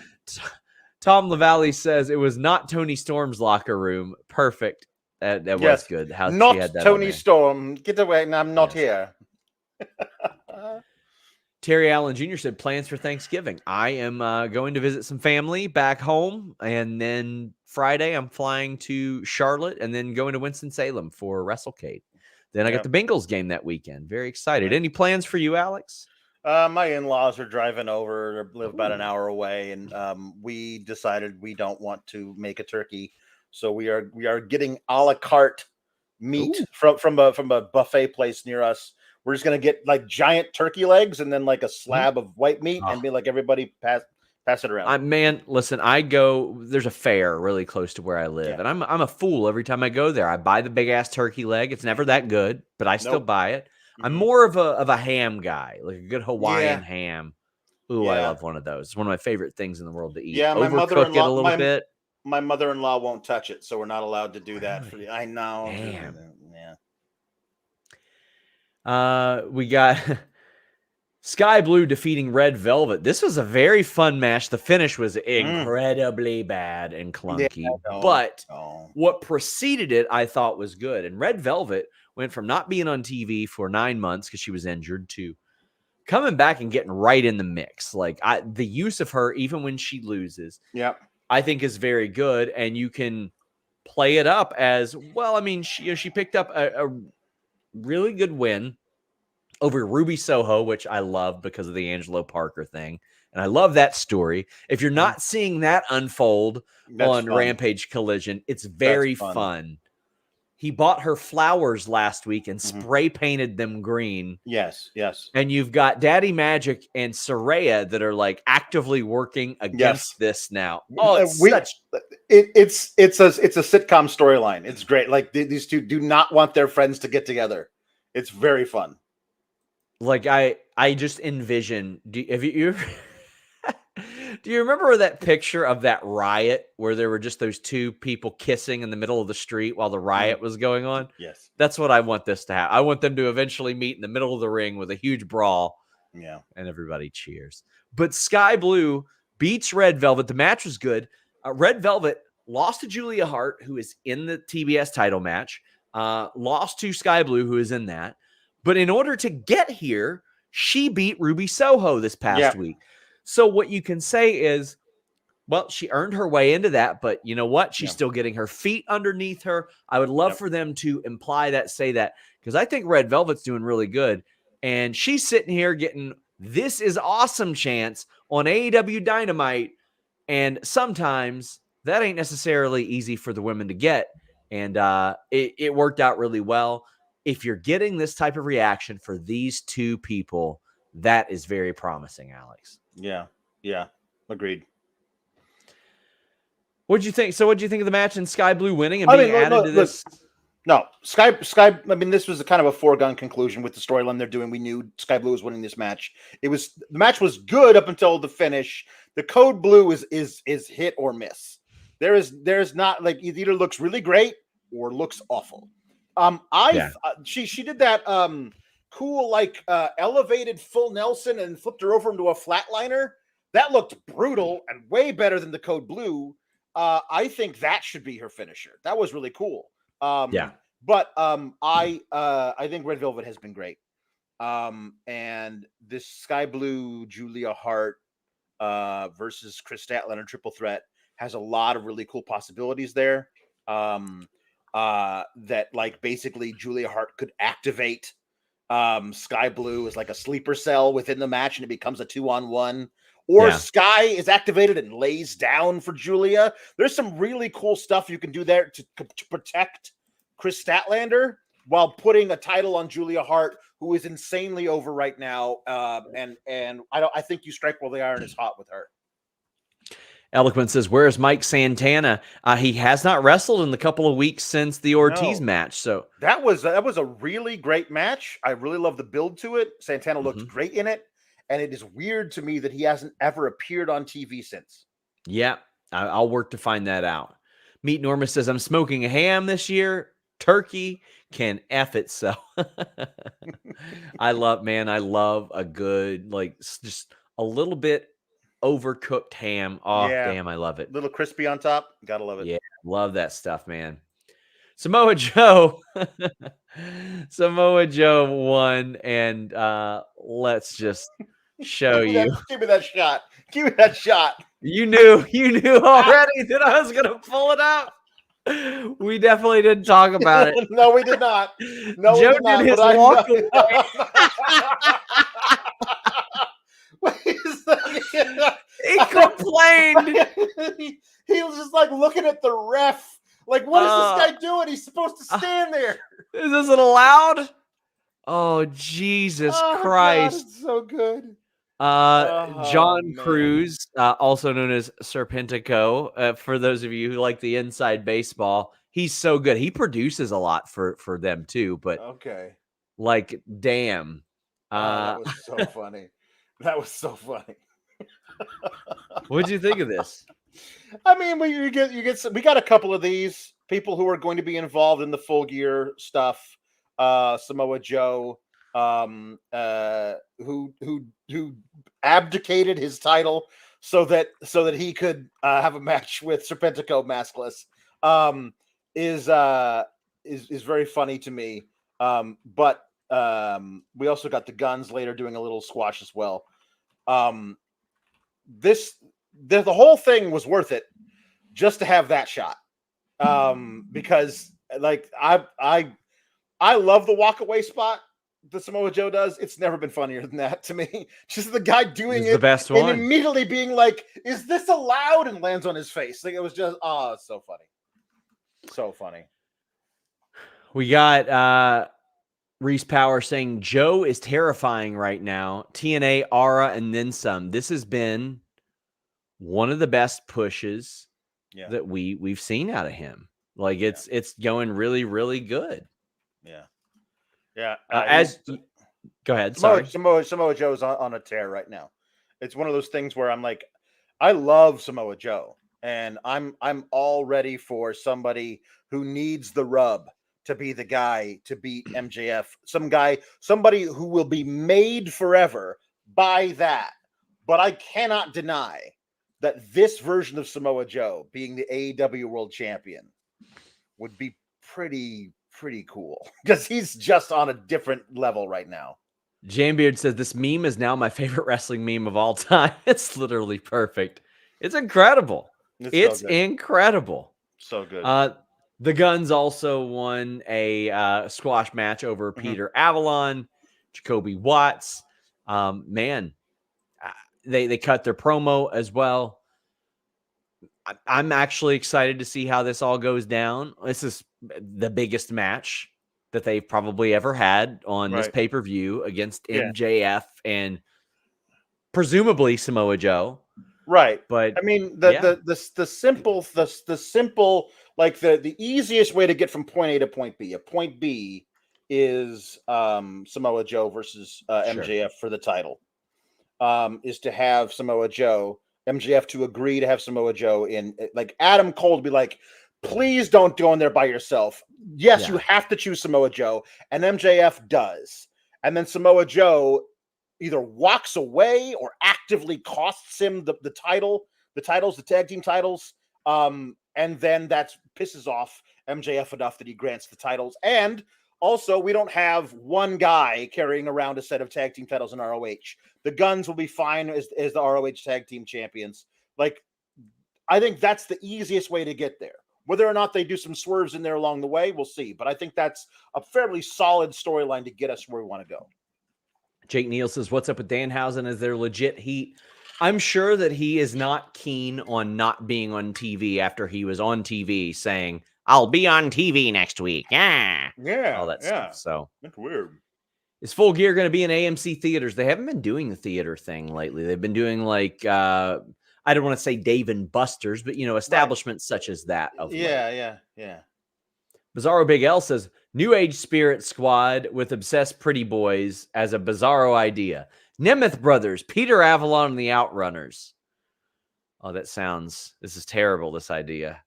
Tom LaValle says it was not Toni Storm's locker room. Perfect. That was good. How not she had that Toni Storm. Get away. And I'm not here. Terry Allen Jr. said plans for Thanksgiving. I am going to visit some family back home, and then Friday I'm flying to Charlotte, and then going to Winston-Salem for WrestleCade. Then I got the Bengals game that weekend. Very excited. Any plans for you, Alex? My in-laws are driving over. They live about an hour away, and we decided we don't want to make a turkey, so we are getting a la carte, meat Ooh. from a buffet place near us. We're just gonna get like giant turkey legs and then like a slab of white meat and be like, everybody pass it around. Man, listen, there's a fair really close to where I live, and I'm a fool every time I go there. I buy the big ass turkey leg. It's never that good, but I still buy it. I'm more of a ham guy, like a good Hawaiian ham. Ooh, I love one of those. It's one of my favorite things in the world to eat. Yeah, my Overcook it a little bit. My mother-in-law won't touch it, so we're not allowed to do that. I know. Damn. Yeah. We got Skye Blue defeating Red Velvet. This was a very fun match. The finish was incredibly bad and clunky, but what preceded it, I thought was good. And Red Velvet went from not being on TV for 9 months because she was injured to coming back and getting right in the mix. Like the use of her, even when she loses, I think is very good. And you can play it up as well. I mean, she picked up a really good win over Ruby Soho, which I love because of the Angelo Parker thing. And I love that story. If you're not seeing that unfold on Rampage Collision, it's very fun. He bought her flowers last week and spray painted them green. Yes. And you've got Daddy Magic and Saraya that are like actively working against this now. Oh, it's a sitcom storyline. It's great. Like these two do not want their friends to get together. It's very fun. Like I just envision. Do you remember that picture of that riot where there were just those two people kissing in the middle of the street while the riot was going on? Yes. That's what I want this to happen. I want them to eventually meet in the middle of the ring with a huge brawl. Yeah. And everybody cheers. But Skye Blue beats Red Velvet. The match was good. Red Velvet lost to Julia Hart, who is in the TBS title match. Lost to Skye Blue, who is in that. But in order to get here, she beat Ruby Soho this past week. So what you can say is, well, she earned her way into that, but you know what? She's still getting her feet underneath her. I would love for them to imply that, say that, because I think Red Velvet's doing really good. And she's sitting here getting this is awesome chance on AEW Dynamite. And sometimes that ain't necessarily easy for the women to get. And it worked out really well. If you're getting this type of reaction for these two people, that is very promising, Alex. Yeah. Agreed. What'd you think? So what'd you think of the match and Skye Blue winning and being added to this? No, Skye, I mean, this was a kind of a foregone conclusion with the storyline they're doing. We knew Skye Blue was winning this match. The match was good up until the finish. The code blue is hit or miss. There's not, like, it either looks really great or looks awful. She did that cool, like, elevated full Nelson and flipped her over into a flatliner. That looked brutal and way better than the code blue. I think that should be her finisher. That was really cool. But I think Red Velvet has been great. And this Skye Blue Julia Hart versus Chris Statlander triple threat has a lot of really cool possibilities there. That, like, basically Julia Hart could activate Skye Blue as like a sleeper cell within the match and it becomes a 2-on-1. Or Skye is activated and lays down for Julia. There's some really cool stuff you can do there to protect Chris Statlander while putting a title on Julia Hart, who is insanely over right now. And I think you strike while the iron is hot with her. Eloquent says, "Where's Mike Santana? He has not wrestled in the couple of weeks since the Ortiz match." So that was a really great match. I really love the build to it. Santana looked great in it. And it is weird to me that he hasn't ever appeared on TV since. Yeah, I'll work to find that out. Meat Norma says, "I'm smoking a ham this year. Turkey can F itself." I love a good, like, just a little bit overcooked ham. Oh, damn, I love it. A little crispy on top. Gotta love it. Yeah, love that stuff, man. Samoa Joe. Samoa Joe won, and let's just show you. Give me that shot. Give me that shot. You knew already that I was gonna pull it out. We definitely didn't talk about it. No, we did not. No, Joe did his walk away. He complained. He was just like looking at the ref, Like, what is this guy doing? He's supposed to stand there. Isn't allowed? Oh, Jesus Christ. God, it's so good. John Man. Cruz, also known as Serpentico, for those of you who like the inside baseball, he's so good. He produces a lot for them too, but okay. like, damn. That was so funny. That was so funny. What'd you think of this? I mean, we got a couple of these people who are going to be involved in the Full Gear stuff. Samoa Joe, who abdicated his title so that he could have a match with Serpentico maskless, is very funny to me. But we also got the Guns later doing a little squash as well. The whole thing was worth it just to have that shot. Because like I love the walk away spot that Samoa Joe does. It's never been funnier than that to me. Just the guy doing it, the best and one. Immediately being like, "Is this allowed?" and lands on his face. Like, it was just, it's so funny, so funny. We got Reese Power saying Joe is terrifying right now. TNA, Aura, and then some. This has been one of the best pushes that we've seen out of him. Like, it's going really, really good. Yeah. Go ahead. Sorry. Samoa Joe's on a tear right now. It's one of those things where I'm like, I love Samoa Joe, and I'm all ready for somebody who needs the rub to be the guy to beat MJF. Somebody who will be made forever by that. But I cannot deny that this version of Samoa Joe being the AEW World Champion would be pretty cool, because he's just on a different level right now. Jambeard says this meme is now my favorite wrestling meme of all time. It's literally perfect. It's incredible. It's so incredible. So good. The Guns also won a squash match over Peter Avalon, Jacoby Watts. Man, they cut their promo as well. I'm actually excited to see how this all goes down. This is the biggest match that they've probably ever had on this pay-per-view against MJF and presumably Samoa Joe. Right. But I mean, the simple, like the easiest way to get from point A to point B. A point B is Samoa Joe versus MJF for the title. Is to have Samoa Joe, MJF to agree to have Samoa Joe in, like, Adam Cole to be like, please don't go in there by yourself. Yes, you have to choose Samoa Joe, and MJF does. And then Samoa Joe either walks away or actively costs him the titles, the tag team titles. And then that pisses off MJF enough that he grants the titles. And also, we don't have one guy carrying around a set of tag team titles in ROH. The Guns will be fine as the ROH tag team champions. Like, I think that's the easiest way to get there. Whether or not they do some swerves in there along the way, we'll see. But I think that's a fairly solid storyline to get us where we want to go. Jake Neal says, what's up with Danhausen? Is there legit heat? I'm sure that he is not keen on not being on TV after he was on TV saying, I'll be on TV next week. Yeah. All that stuff. So that's weird. Is Full Gear going to be in AMC theaters? They haven't been doing the theater thing lately. They've been doing like, I don't want to say Dave and Buster's, but, establishments such as that. Yeah. Bizarro Big L says, New Age Spirit Squad with Obsessed Pretty Boys as a bizarro idea. Nemeth Brothers, Peter Avalon, and the Outrunners. Oh, this is terrible, this idea.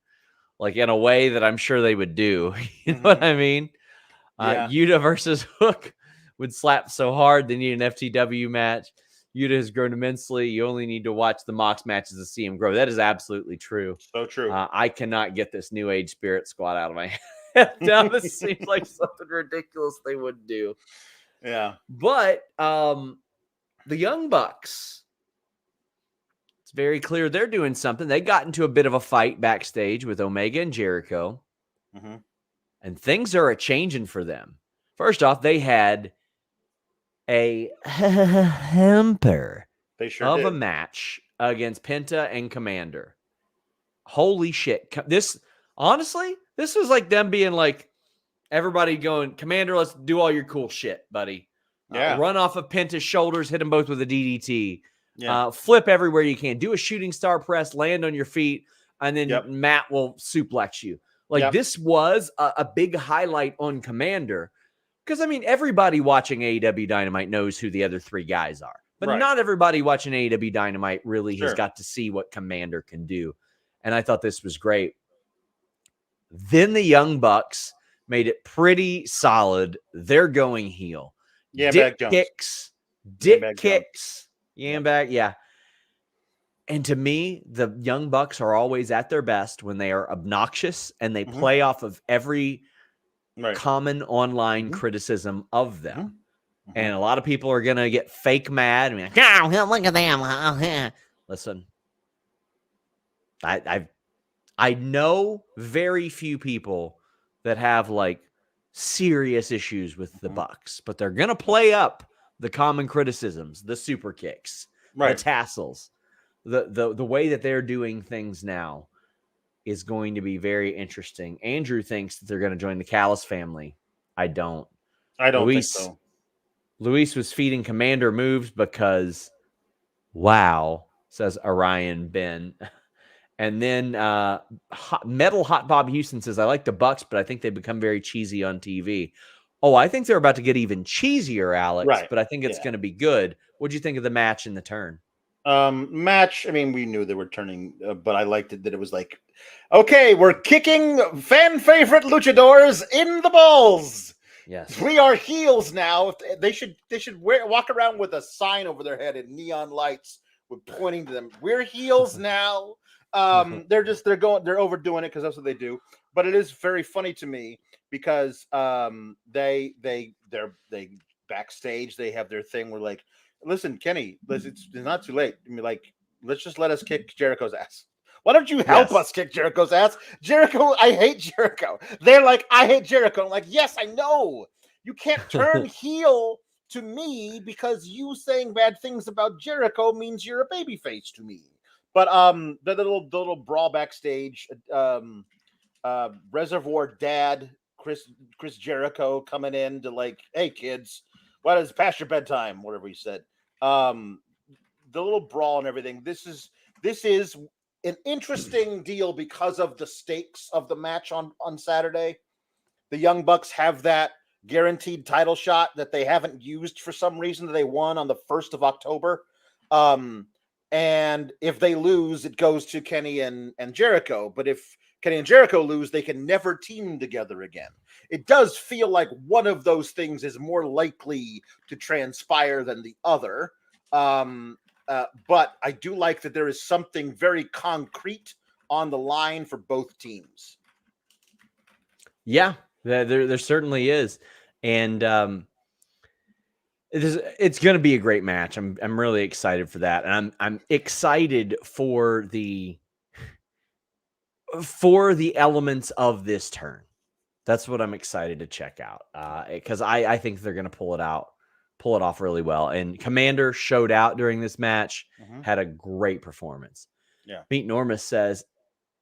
Like, in a way that I'm sure they would do. You know what I mean? Yuta versus Hook would slap so hard they need an FTW match. Yuta has grown immensely. You only need to watch the Mox matches to see him grow. That is absolutely true. So true. I cannot get this New Age Spirit Squad out of my head. Now this seems like something ridiculous they would do. Yeah. But the Young Bucks, it's very clear they're doing something. They got into a bit of a fight backstage with Omega and Jericho. And things are a-changing for them. First off, they had a hamper of a match against Penta and Komander. Holy shit. This, Honestly, this was like them being like, everybody going, Komander, let's do all your cool shit, buddy. Yeah. Run off of Penta's shoulders, hit them both with a DDT. Yeah. Flip everywhere you can. Do a shooting star press, land on your feet, and then Yep. Matt will suplex you. Like, Yep. this was a big highlight on Komander. Because, I mean, everybody watching AEW Dynamite knows who the other three guys are. But Right. not everybody watching AEW Dynamite really has Sure. got to see what Komander can do. And I thought this was great. Then the Young Bucks made it pretty solid. They're going heel. Yeah, Dick Jones. kicks. Yambag Dick kicks. Yambag, yeah. And to me, the Young Bucks are always at their best when they are obnoxious and they play off of every common online criticism of them. And a lot of people are going to get fake mad and be like, oh, look at them. Listen, I know very few people that have like serious issues with the Bucks, but they're going to play up the common criticisms, the super kicks, the tassels, the way that they're doing things now is going to be very interesting. Andrew thinks that they're going to join the Callis family. I don't think so. Luis was feeding Komander moves because, wow, says Orion Ben. And then Metal Hot Bob Houston says, I like the Bucks, but I think they become very cheesy on TV. Oh, I think they're about to get even cheesier, Alex, but I think it's going to be good. What'd you think of the match and the turn? Match, I mean, we knew they were turning, but I liked it that it was like, okay, we're kicking fan favorite luchadors in the balls. Yes, we are heels now. They should walk around with a sign over their head and neon lights with pointing to them. We're heels now. They're overdoing it because that's what they do. But it is very funny to me because they backstage they have their thing where like, listen, Kenny, it's not too late. I mean, like, let's just let us kick Jericho's ass. Why don't you help us kick Jericho's ass? Jericho, I hate Jericho. They're like, I hate Jericho. I'm like, yes, I know. You can't turn heel to me because you saying bad things about Jericho means you're a babyface to me. But the little brawl backstage, Reservoir Dad, Chris Jericho coming in to like, hey kids, what is past your bedtime? Whatever he said. The little brawl and everything. This is an interesting deal because of the stakes of the match on Saturday. The Young Bucks have that guaranteed title shot that they haven't used for some reason that they won on the 1st of October. And if they lose, it goes to Kenny and Jericho. But if Kenny and Jericho lose, they can never team together again. It does feel like one of those things is more likely to transpire than the other. But I do like that there is something very concrete on the line for both teams. Yeah, there certainly is. And it's going to be a great match. I'm really excited for that. And I'm excited for the elements of this turn. That's what I'm excited to check out. Because I think they're going to pull it off really well. And Komander showed out during this match, had a great performance. Yeah. Meet Normus says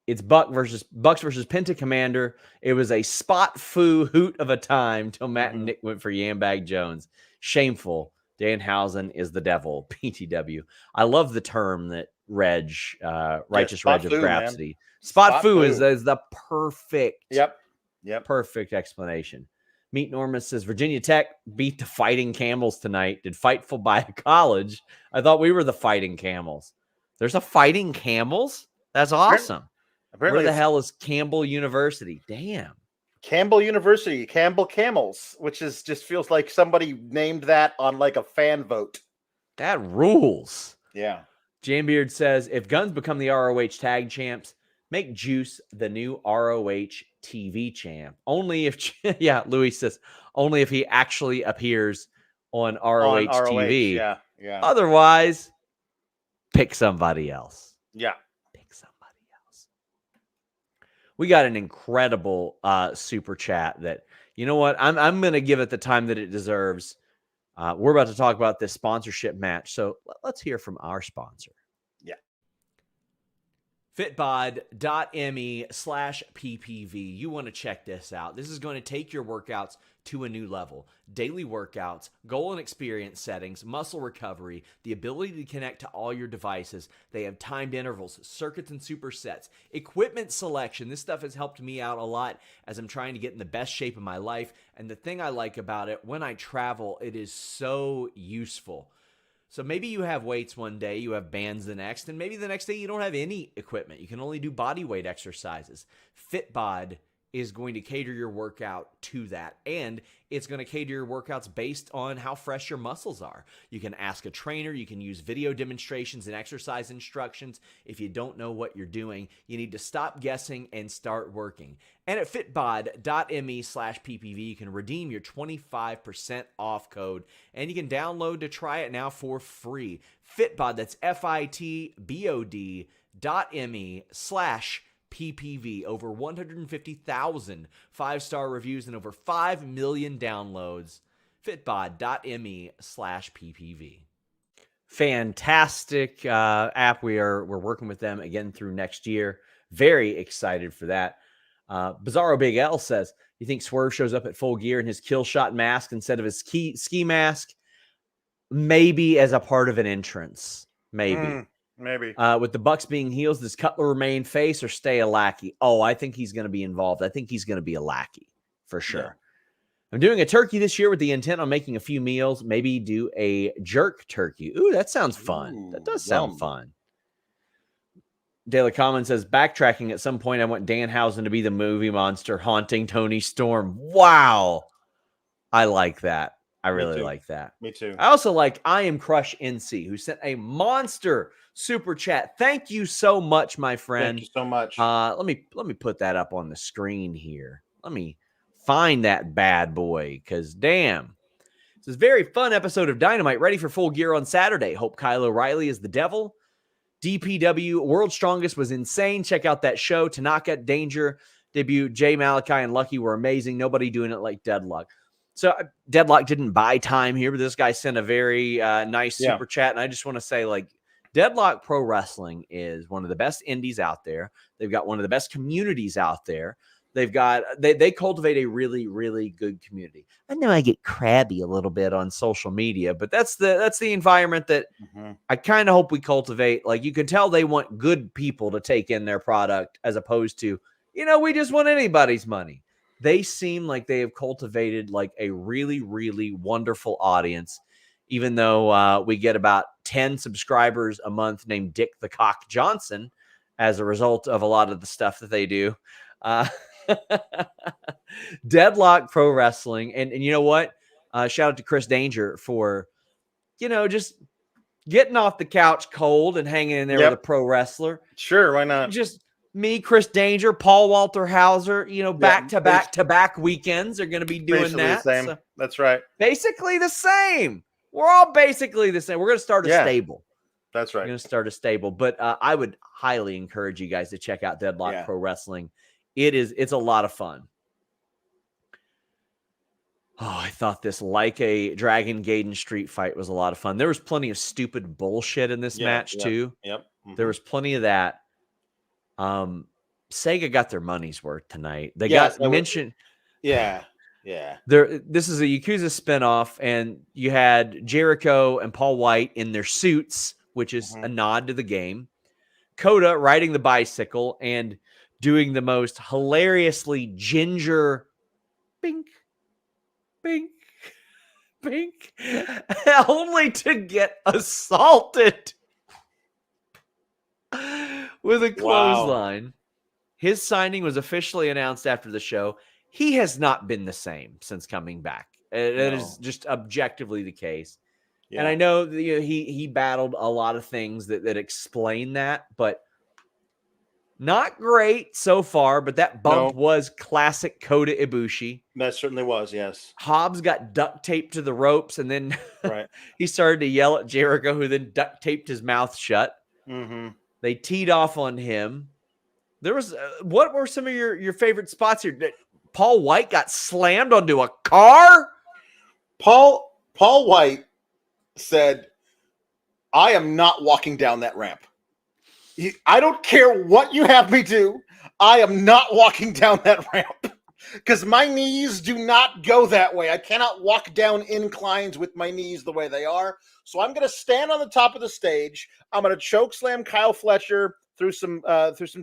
it's Bucks versus Penta Komander. It was a spot foo hoot of a time till Matt and Nick went for Yambag Jones. Shameful. Danhausen is the devil. PTW. I love the term that Righteous Reg of Grapsody. Spot foo is the perfect. Yep. Perfect explanation. Meet Normus says Virginia Tech beat the Fighting Camels tonight. Did Fightful buy a college? I thought we were the Fighting Camels. There's a Fighting Camels? That's awesome. Apparently where the hell is Campbell University? Damn. Campbell University, Campbell Camels, which is just feels like somebody named that on like a fan vote. That rules. Yeah. Jambeard says if Guns become the ROH tag champs, make Juice the new ROH TV champ. Only if, Louis says, only if he actually appears on ROH TV. Yeah. Otherwise, pick somebody else. Yeah. Pick somebody else. We got an incredible super chat that, you know what? I'm going to give it the time that it deserves. We're about to talk about this sponsorship match. So let's hear from our sponsor. Yeah. fitbod.me/ppv. You want to check this out. This is going to take your workouts to a new level. Daily workouts, goal and experience settings, muscle recovery, the ability to connect to all your devices. They have timed intervals, circuits and supersets, equipment selection. This stuff has helped me out a lot as I'm trying to get in the best shape of my life. And the thing I like about it, when I travel, it is so useful. So maybe you have weights one day, you have bands the next, and maybe the next day you don't have any equipment. You can only do body weight exercises. Fitbod is going to cater your workout to that, and it's going to cater your workouts based on how fresh your muscles are. You can ask a trainer, you can use video demonstrations and exercise instructions. If you don't know what you're doing, you need to stop guessing and start working. And at fitbod.me/ppv, you can redeem your 25% off code, and you can download to try it now for free. Fitbod, that's fitbod.me/PPV. Over 150,000 five-star reviews and over 5 million downloads. Fitbod.me/PPV. Fantastic app. We're working with them again through next year. Very excited for that. Bizarro Big L says, you think Swerve shows up at Full Gear in his kill shot mask instead of his ski mask? Maybe as a part of an entrance. Maybe. Maybe. With the Bucks being heels, does Cutler remain face or stay a lackey? Oh, I think he's going to be involved. I think he's going to be a lackey for sure. Yeah. I'm doing a turkey this year with the intent on making a few meals. Maybe do a jerk turkey. Ooh, that sounds fun. That does sound fun. Daily Common says, backtracking at some point, I want Danhausen to be the movie monster haunting Tony Storm. Wow. I like that. I really like that. Me too. I also like I Am Crush NC, who sent a monster super chat. Thank you so much, my friend. Thank you so much. Let me put that up on the screen here. Let me find that bad boy, because damn. This is a very fun episode of Dynamite, ready for Full Gear on Saturday. Hope Kyle O'Reilly is the devil. DPW World's Strongest was insane. Check out that show. Tanaka, Danger, debut. Jay Malachi and Lucky were amazing. Nobody doing it like Deadlock. So Deadlock didn't buy time here, but this guy sent a very nice super chat. And I just want to say, like, Deadlock Pro Wrestling is one of the best indies out there. They've got one of the best communities out there. They've got they cultivate a really, really good community. I know I get crabby a little bit on social media, but that's the environment that I kind of hope we cultivate. Like, you can tell they want good people to take in their product as opposed to, we just want anybody's money. They seem like they have cultivated like a really, really wonderful audience, even though we get about 10 subscribers a month named Dick the Cock Johnson as a result of a lot of the stuff that they do. Deadlock Pro Wrestling. And you know what? Shout out to Chris Danger for, just getting off the couch cold and hanging in there with a pro wrestler. Sure, why not? Just me, Chris Danger, Paul Walter Hauser, back-to-back weekends are going to be doing basically that. The same. So that's right. Basically the same. We're all basically the same. We're going to start a stable. That's right. We're going to start a stable. But I would highly encourage you guys to check out Deadlock Pro Wrestling. It's a lot of fun. Oh, I thought this Like a Dragon Gaiden street fight was a lot of fun. There was plenty of stupid bullshit in this match too. Yep. Mm-hmm. There was plenty of that. Sega got their money's worth tonight. They got mentioned. Yeah. This is a Yakuza spinoff, and you had Jericho and Paul Wight in their suits, which is a nod to the game. Kota riding the bicycle and doing the most hilariously ginger bink, bink, bink, only to get assaulted with a clothesline. Wow. His signing was officially announced after the show. He has not been the same since coming back. That is just objectively the case. Yeah. And I know that, he battled a lot of things that explain that, but not great so far. But that bump was classic Kota Ibushi. That certainly was, yes. Hobbs got duct taped to the ropes, and then he started to yell at Jericho, who then duct taped his mouth shut. Mm-hmm. They teed off on him. There was what were some of your favorite spots here? Paul Wight got slammed onto a car. Paul Wight said, "I am not walking down that ramp." I don't care what you have me do. I am not walking down that ramp because my knees do not go that way. I cannot walk down inclines with my knees the way they are. So I'm going to stand on the top of the stage. I'm going to choke slam Kyle Fletcher through some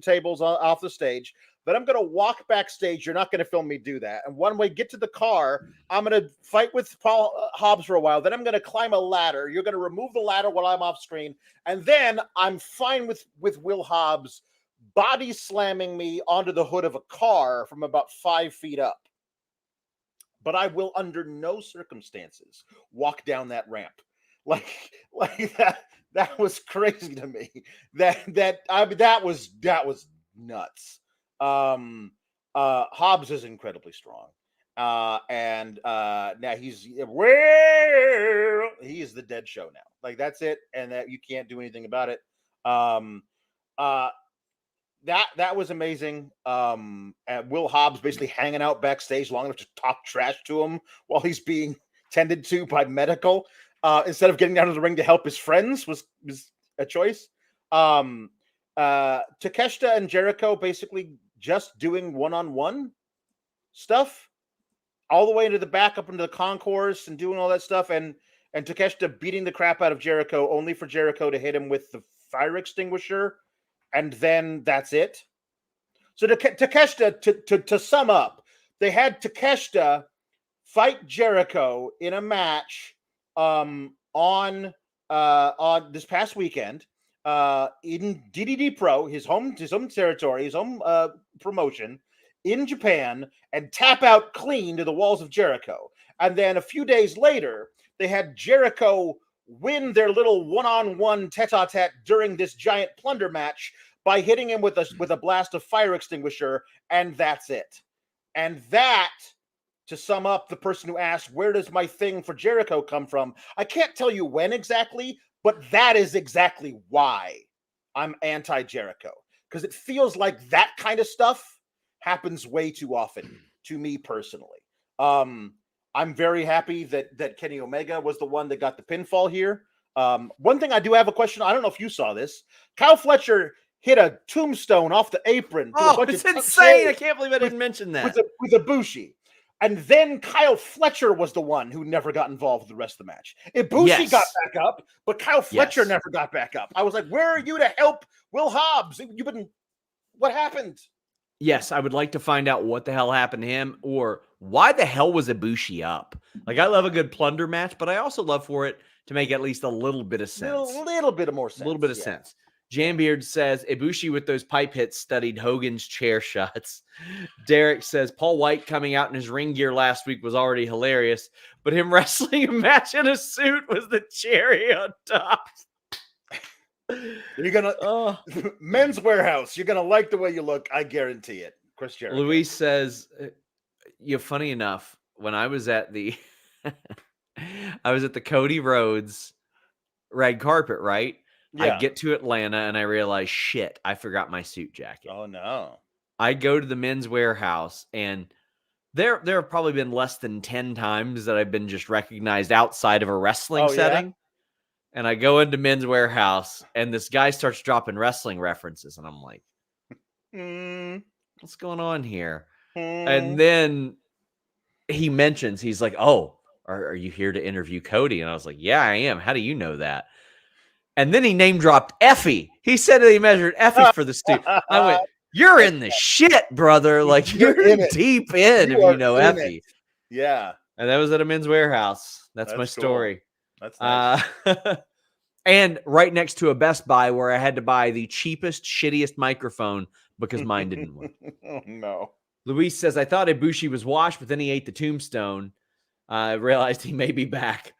tables off the stage. Then I'm going to walk backstage. You're not going to film me do that. And when we get to the car, I'm going to fight with Hobbs for a while. Then I'm going to climb a ladder. You're going to remove the ladder while I'm off screen. And then I'm fine with Will Hobbs body slamming me onto the hood of a car from about 5 feet up. But I will under no circumstances walk down that ramp. Like that was crazy to me. That was nuts. Hobbs is incredibly strong. And now he is the dead show now. Like that's it, and that you can't do anything about it. That was amazing. And Will Hobbs basically hanging out backstage long enough to talk trash to him while he's being tended to by medical, instead of getting down to the ring to help his friends was a choice. Takeshita and Jericho basically just doing one-on-one stuff all the way into the back up into the concourse and doing all that stuff, and Takeshita beating the crap out of Jericho only for Jericho to hit him with the fire extinguisher, and then that's it. So Takeshita, to sum up, they had Takeshita fight Jericho in a match on this past weekend in DDD Pro, his home territory, his home promotion in Japan, and tap out clean to the walls of Jericho. And then a few days later, they had Jericho win their little one-on-one tete-a-tete during this giant plunder match by hitting him with a blast of fire extinguisher, and that's it. And that, to sum up, the person who asked, where does my thing for Jericho come from? I can't tell you when exactly, but that is exactly why I'm anti-Jericho. Because it feels like that kind of stuff happens way too often to me personally. I'm very happy that Kenny Omega was the one that got the pinfall here. One thing I do have a question. I don't know if you saw this. Kyle Fletcher hit a tombstone off the apron. Oh, it's insane. I can't believe I didn't mention that. With Ibushi. And then Kyle Fletcher was the one who never got involved with the rest of the match. Ibushi got back up, but Kyle Fletcher never got back up. I was like, where are you to help Will Hobbs? What happened? Yes, I would like to find out what the hell happened to him, or why the hell was Ibushi up? Like, I love a good plunder match, but I also love for it to make at least a little bit of sense. A little bit of more sense. A little bit of sense. Jambeard says, Ibushi with those pipe hits studied Hogan's chair shots. Derek says, Paul Wight coming out in his ring gear last week was already hilarious, but him wrestling a match in a suit was the cherry on top. You're gonna Men's Warehouse. You're gonna like the way you look. I guarantee it. Chris Jericho. Luis says, funny enough, when I was at the Cody Rhodes red carpet, right? Yeah. I get to Atlanta and I realize, shit, I forgot my suit jacket. Oh no. I go to the Men's Warehouse, and there have probably been less than 10 times that I've been just recognized outside of a wrestling setting. Yeah? And I go into Men's Warehouse, and this guy starts dropping wrestling references, and I'm like, what's going on here? And then he mentions, he's like, oh, are you here to interview Cody? And I was like, yeah, I am. How do you know that? And then he name dropped Effie. He said that he measured Effie for the suit. I went, you're in the shit, brother. Like, you're deep in if you know Effie. Yeah. And that was at a Men's Warehouse. That's my story. Cool. That's nice. And right next to a Best Buy where I had to buy the cheapest, shittiest microphone because mine didn't work. Oh, no. Luis says, I thought Ibushi was washed, but then he ate the tombstone. I realized he may be back.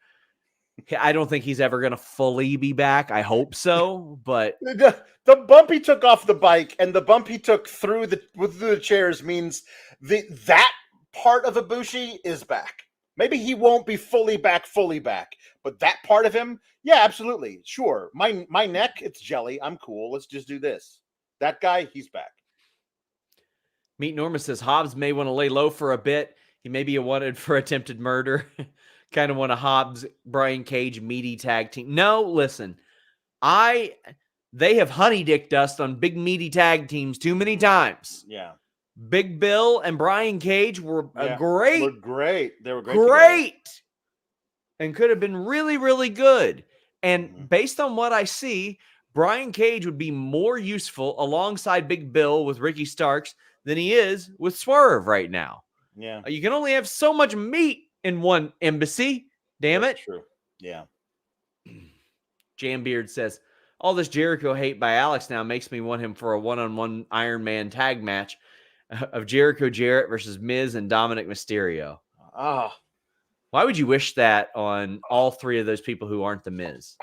I don't think he's ever going to fully be back. I hope so, but the bump he took off the bike and the bump he took through the chairs means that part of Ibushi is back. Maybe he won't be fully back, but that part of him, yeah, absolutely, sure. My neck, it's jelly. I'm cool. Let's just do this. That guy, he's back. Meet Norma says Hobbs may want to lay low for a bit. He may be wanted for attempted murder. Kind of want a Hobbs, Brian Cage, meaty tag team. No, listen, I they have honey dicked us on big meaty tag teams too many times. Yeah. Big Bill and Brian Cage were Were great. They were great. Great. And could have been really, really good. And based on what I see, Brian Cage would be more useful alongside Big Bill with Ricky Starks than he is with Swerve right now. Yeah. You can only have so much meat in one embassy. Damn That's it. true. Yeah. Jambeard says, all this Jericho hate by Alex now makes me want him for a one-on-one Iron Man tag match of Jericho Jarrett versus Miz and Dominic Mysterio. Ah. Why would you wish that on all three of those people who aren't the Miz?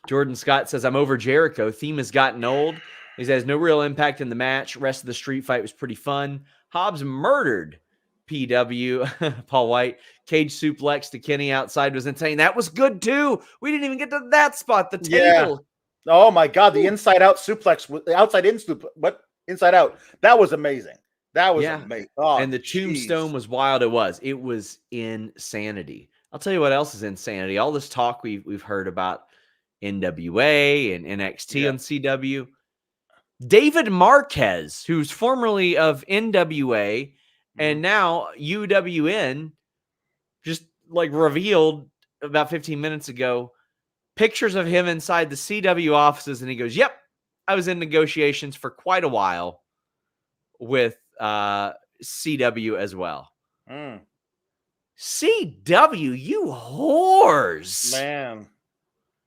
Jordan Scott says, I'm over Jericho. Theme has gotten old. He has no real impact in the match. Rest of the street fight was pretty fun. Hobbs murdered PW, Paul Wight. Cage suplex to Kenny outside was insane. That was good too. We didn't even get to that spot. The table. Yeah. Oh my God. The inside out suplex, the outside in suplex, what? Inside out. That was amazing. That was amazing. Oh, and the tombstone was wild. It was insanity. I'll tell you what else is insanity. All this talk we've heard about NWA and NXT on CW. David Marquez, who's formerly of NWA and now UWN, just like revealed about 15 minutes ago pictures of him inside the CW offices, and he goes, "Yep, I was in negotiations for quite a while with CW as well." CW, you whores. Man.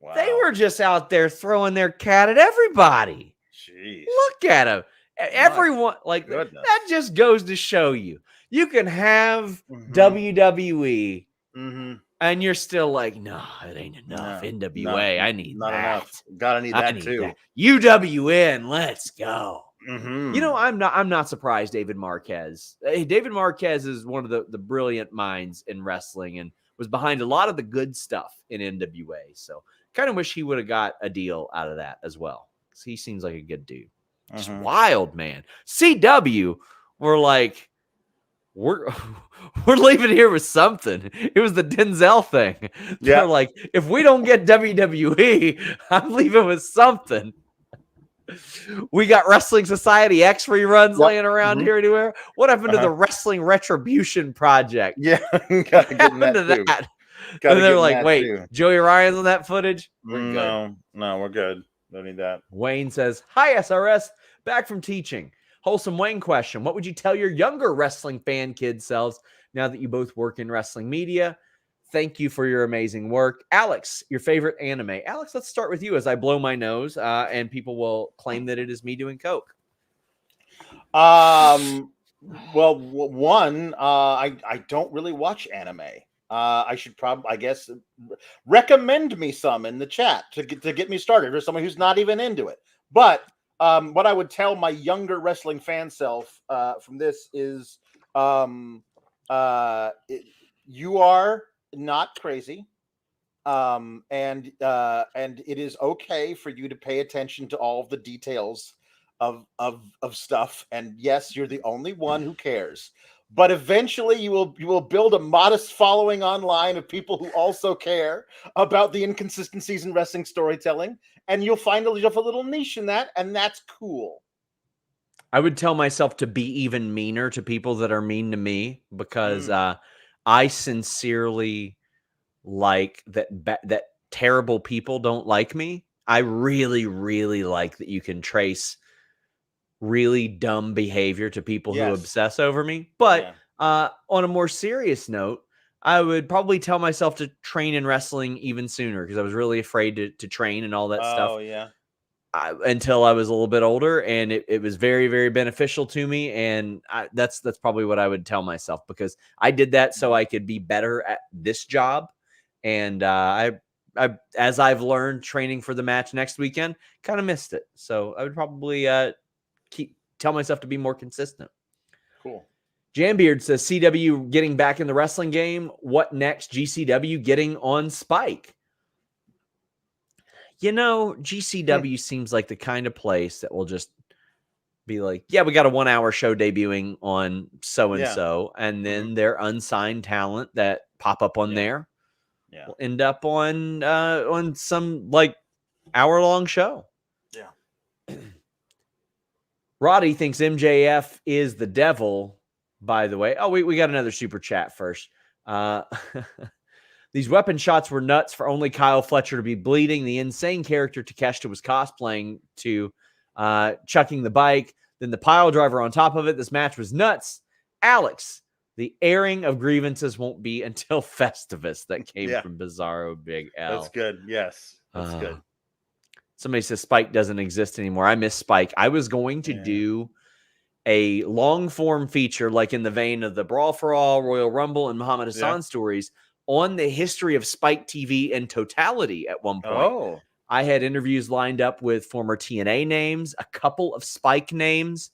Wow. They were just out there throwing their cat at everybody. Jeez. Look at them. Everyone, like, that just goes to show you. You can have WWE and you're still like, no, it ain't enough. NWA, I need not that. Enough. Gotta need that too. That. UWN, let's go. Mm-hmm. You know, I'm not surprised. David Marquez is one of the brilliant minds in wrestling and was behind a lot of the good stuff in NWA. So kind of wish he would have got a deal out of that as well, because he seems like a good dude. Just wild, man. CW were like, we're leaving here with something. It was the Denzel thing. They're like, if we don't get WWE, I'm leaving with something. We got Wrestling Society X reruns laying around here anywhere. What happened to the Wrestling Retribution Project? Yeah, what happened to that? And they're like, wait, Joey Ryan's on that footage? No, we're good. Don't need that. Wayne says, hi, SRS. Back from teaching. Wholesome Wayne question. What would you tell your younger wrestling fan kid selves now that you both work in wrestling media? Thank you for your amazing work. Alex, your favorite anime. Alex, let's start with you as I blow my nose and people will claim that it is me doing coke. Well, one, I don't really watch anime. I should probably, I guess, recommend me some in the chat to get me started for someone who's not even into it. But what I would tell my younger wrestling fan self from this is you are not crazy. And it is okay for you to pay attention to all of the details of stuff. And yes, you're the only one who cares. But eventually you will build a modest following online of people who also care about the inconsistencies in wrestling storytelling. And you'll find yourself a little niche in that. And that's cool. I would tell myself to be even meaner to people that are mean to me, because I sincerely like that terrible people don't like me. I really, really like that you can trace really dumb behavior to people who obsess over me. But on a more serious note, I would probably tell myself to train in wrestling even sooner, because I was really afraid to train and all that stuff. Oh, yeah. Until I was a little bit older, and it was very, very beneficial to me. And that's probably what I would tell myself, because I did that so I could be better at this job. And I as I've learned training for the match next weekend, kind of missed it. So I would probably tell myself to be more consistent. Cool. Jambeard says, CW getting back in the wrestling game. What next? GCW getting on Spike. You know, GCW seems like the kind of place that will just be like, yeah, we got a 1 hour show debuting on so-and-so. And then their unsigned talent that pop up on there. Yeah. will end up on some like hour-long show. Yeah. Roddy thinks MJF is the devil, by the way. Oh, we got another super chat first. These weapon shots were nuts for only Kyle Fletcher to be bleeding. The insane character Takeshita was cosplaying to chucking the bike, then the pile driver on top of it. This match was nuts. Alex, the airing of grievances won't be until Festivus. That came from Bizarro Big L. That's good. Yes, that's good. Somebody says Spike doesn't exist anymore. I miss Spike. I was going to do a long form feature like in the vein of the Brawl for All, Royal Rumble, and Muhammad Hassan stories on the history of Spike TV in totality at one point. Oh. I had interviews lined up with former TNA names, a couple of Spike names,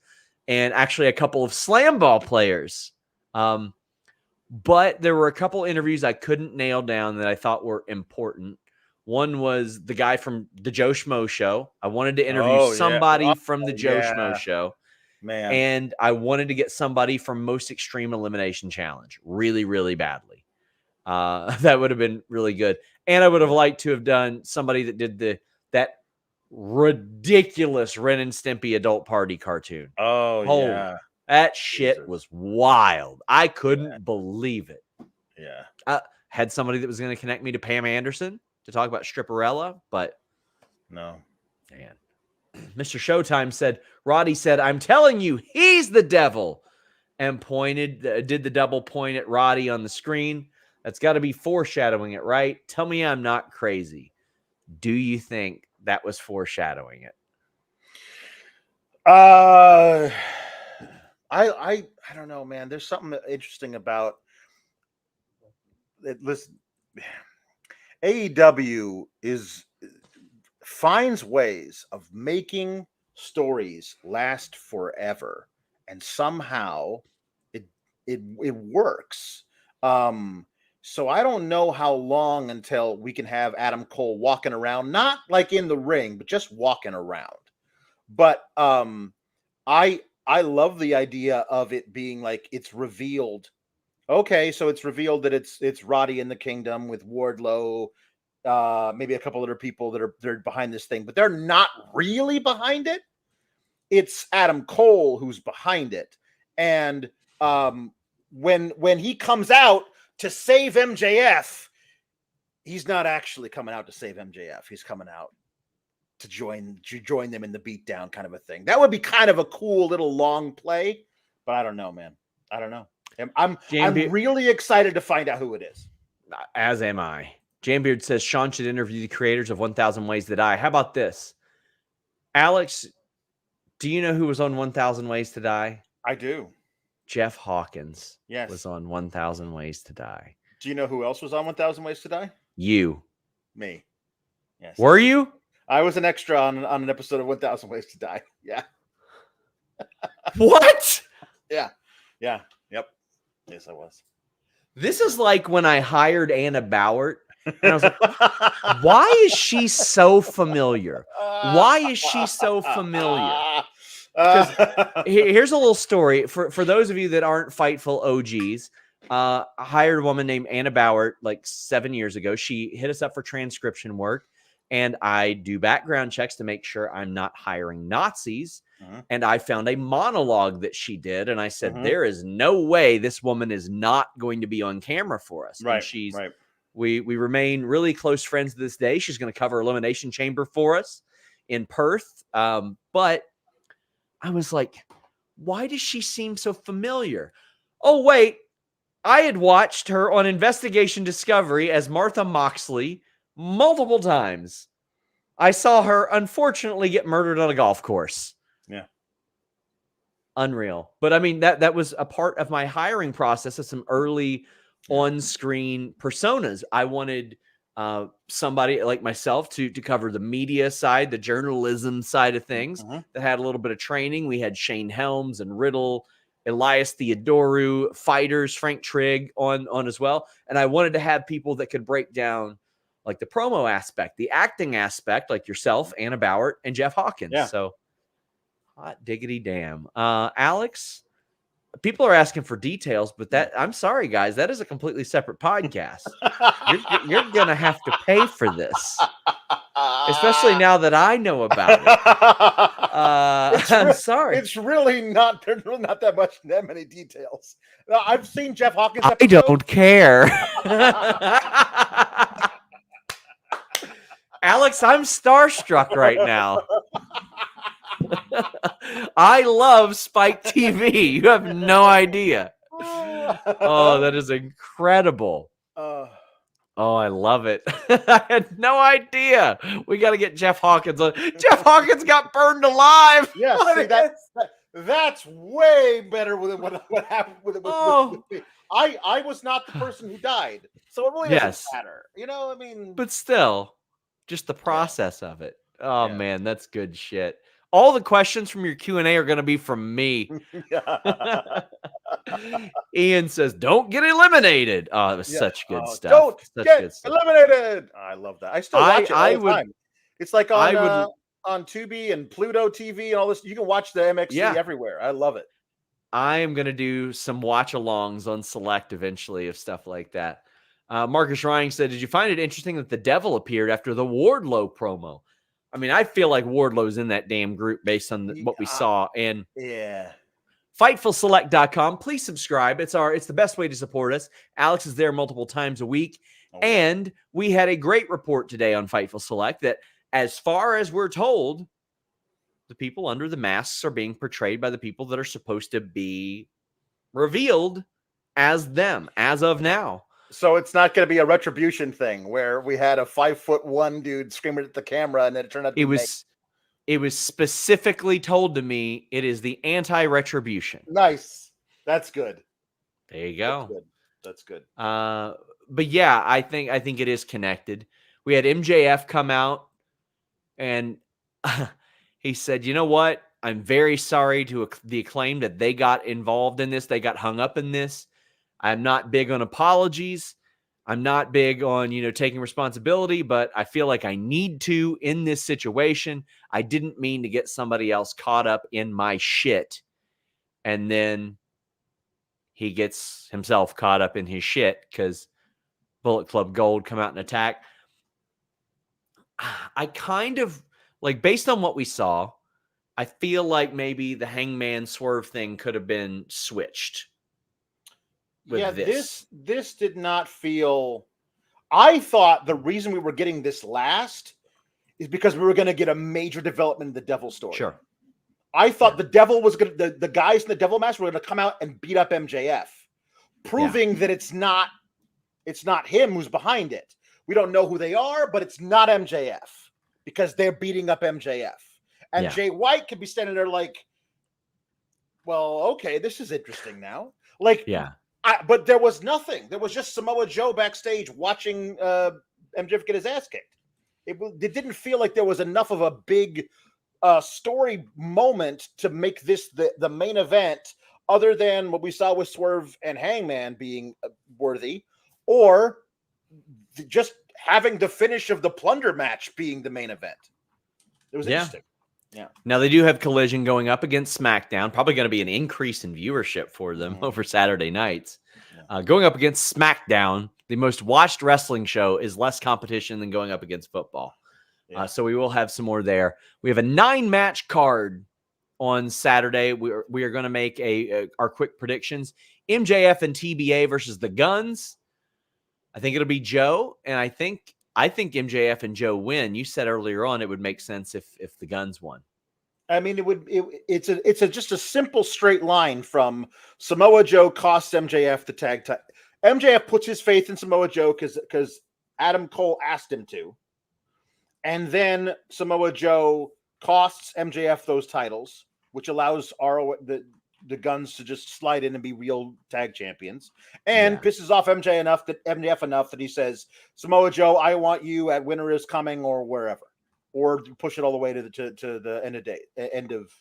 and actually a couple of Slam Ball players. But there were a couple interviews I couldn't nail down that I thought were important. One was the guy from the Joe Schmo show. I wanted to interview somebody from the Joe Schmo show. Man. And I wanted to get somebody from Most Extreme Elimination Challenge really, really badly. That would have been really good. And I would have liked to have done somebody that did that ridiculous Ren and Stimpy adult party cartoon. Oh, that shit was wild. I couldn't believe it. Yeah. I had somebody that was going to connect me to Pam Anderson to talk about Stripperella, but no. Man. Mr. Showtime said, Roddy said, I'm telling you, he's the devil. And did the double point at Roddy on the screen. That's got to be foreshadowing it, right? Tell me I'm not crazy. Do you think that was foreshadowing it? I don't know, man. There's something interesting about it. Listen, AEW finds ways of making stories last forever, and somehow it works. So I don't know how long until we can have Adam Cole walking around, not like in the ring, but just walking around. But I love the idea of it being like it's revealed. Okay, so it's revealed that it's Roddy in the Kingdom with Wardlow, maybe a couple other people they're behind this thing, but they're not really behind it. It's Adam Cole who's behind it, and when he comes out to save MJF, he's not actually coming out to save MJF. He's coming out to join them in the beatdown, kind of a thing. That would be kind of a cool little long play, but I don't know, man. I don't know. I'm really excited to find out who it is. As am I. Jambeard says Sean should interview the creators of 1,000 Ways to Die. How about this? Alex, do you know who was on 1,000 Ways to Die? I do. Jeff Hawkins was on 1,000 Ways to Die. Do you know who else was on 1,000 Ways to Die? You. Me. Yes. Were you? I was an extra on an episode of 1,000 Ways to Die. Yeah. What? Yeah. Yeah. Yep. Yes, I was. This is like when I hired Anna Bauert. And I was like, why is she so familiar? Why is she so familiar? Here's a little story. For those of you that aren't Fightful OGs, I hired a woman named Anna Bauert like 7 years ago. She hit us up for transcription work. And I do background checks to make sure I'm not hiring Nazis. And I found a monologue that she did. And I said, there is no way this woman is not going to be on camera for us. Right. And we remain really close friends to this day. She's going to cover Elimination Chamber for us in Perth. But I was like, why does she seem so familiar? Oh, wait. I had watched her on Investigation Discovery as Martha Moxley multiple times. I saw her unfortunately get murdered on a golf course. Yeah. Unreal. But I mean, that was a part of my hiring process of some early on-screen personas. I wanted somebody like myself to cover the media side, the journalism side of things that had a little bit of training. We had Shane Helms and Riddle, Elias Theodoru, fighters, Frank Trigg on as well. And I wanted to have people that could break down like the promo aspect, the acting aspect, like yourself, Anna Bauert, and Jeff Hawkins. Yeah. So hot diggity damn. Alex, people are asking for details, but I'm sorry, guys, that is a completely separate podcast. You're gonna have to pay for this, especially now that I know about it. I'm sorry. It's really not. There's really not that many details. I've seen Jeff Hawkins. I don't care. Alex, I'm starstruck right now. I love Spike TV. You have no idea. Oh, that is incredible. Oh, I love it. I had no idea. We got to get Jeff Hawkins on. Jeff Hawkins got burned alive. Yeah, see, that's way better than what happened with me. I was not the person who died, so it really doesn't matter. You know, I mean, but still, just the process of it. Oh man, that's good shit. All the questions from your Q&A are going to be from me. Ian says, "Don't get eliminated." Oh, it was such good stuff. Don't get eliminated. I love that. I still watch it all the time. It's like on Tubi and Pluto TV and all this. You can watch the MXC everywhere. I love it. I am going to do some watch-alongs on Select eventually of stuff like that. Marcus Ryan said, "Did you find it interesting that the Devil appeared after the Wardlow promo?" I mean, I feel like Wardlow's in that damn group based on what we saw. And FightfulSelect.com. Please subscribe. It's the best way to support us. Alex is there multiple times a week. And we had a great report today on Fightful Select that, as far as we're told, the people under the masks are being portrayed by the people that are supposed to be revealed as them as of now. So it's not going to be a retribution thing where we had a 5'1" dude screaming at the camera and then it turned out to be it was specifically told to me it is the anti-retribution. Nice. That's good. There you go. That's good. But yeah, I think it is connected. We had MJF come out and he said, "You know what? I'm very sorry to the Acclaim that they got involved in this. They got hung up in this. I'm not big on apologies. I'm not big on, taking responsibility, but I feel like I need to in this situation. I didn't mean to get somebody else caught up in my shit." And then he gets himself caught up in his shit because Bullet Club Gold come out and attack. I kind of, based on what we saw, I feel like maybe the Hangman Swerve thing could have been switched. This did not feel. I thought the reason we were getting this last is because we were going to get a major development in the Devil story. Sure. I thought the Devil was going to, the guys in the Devil mask were going to come out and beat up MJF, proving that it's not him who's behind it. We don't know who they are, but it's not MJF because they're beating up MJF. And Jay White could be standing there like, well, okay, this is interesting now. But there was nothing. There was just Samoa Joe backstage watching MJF get his ass kicked. It didn't feel like there was enough of a big story moment to make this the main event, other than what we saw with Swerve and Hangman being worthy, or just having the finish of the Plunder match being the main event. It was interesting. Yeah. Now they do have Collision going up against SmackDown. Probably going to be an increase in viewership for them over Saturday nights. Going up against SmackDown, the most watched wrestling show, is less competition than going up against football. So we will have some more there. We have a 9-match card on Saturday. We are going to make our quick predictions. MJF and TBA versus the Guns. I think it'll be Joe, and I think MJF and Joe win. You said earlier on it would make sense if the Guns won. I mean, it's just a simple straight line from Samoa Joe costs MJF the tag title. MJF puts his faith in Samoa Joe because Adam Cole asked him to, and then Samoa Joe costs MJF those titles, which allows the Guns to just slide in and be real tag champions, and pisses off MJF enough that he says, "Samoa Joe, I want you at Winter is Coming or wherever, or push it all the way to the end of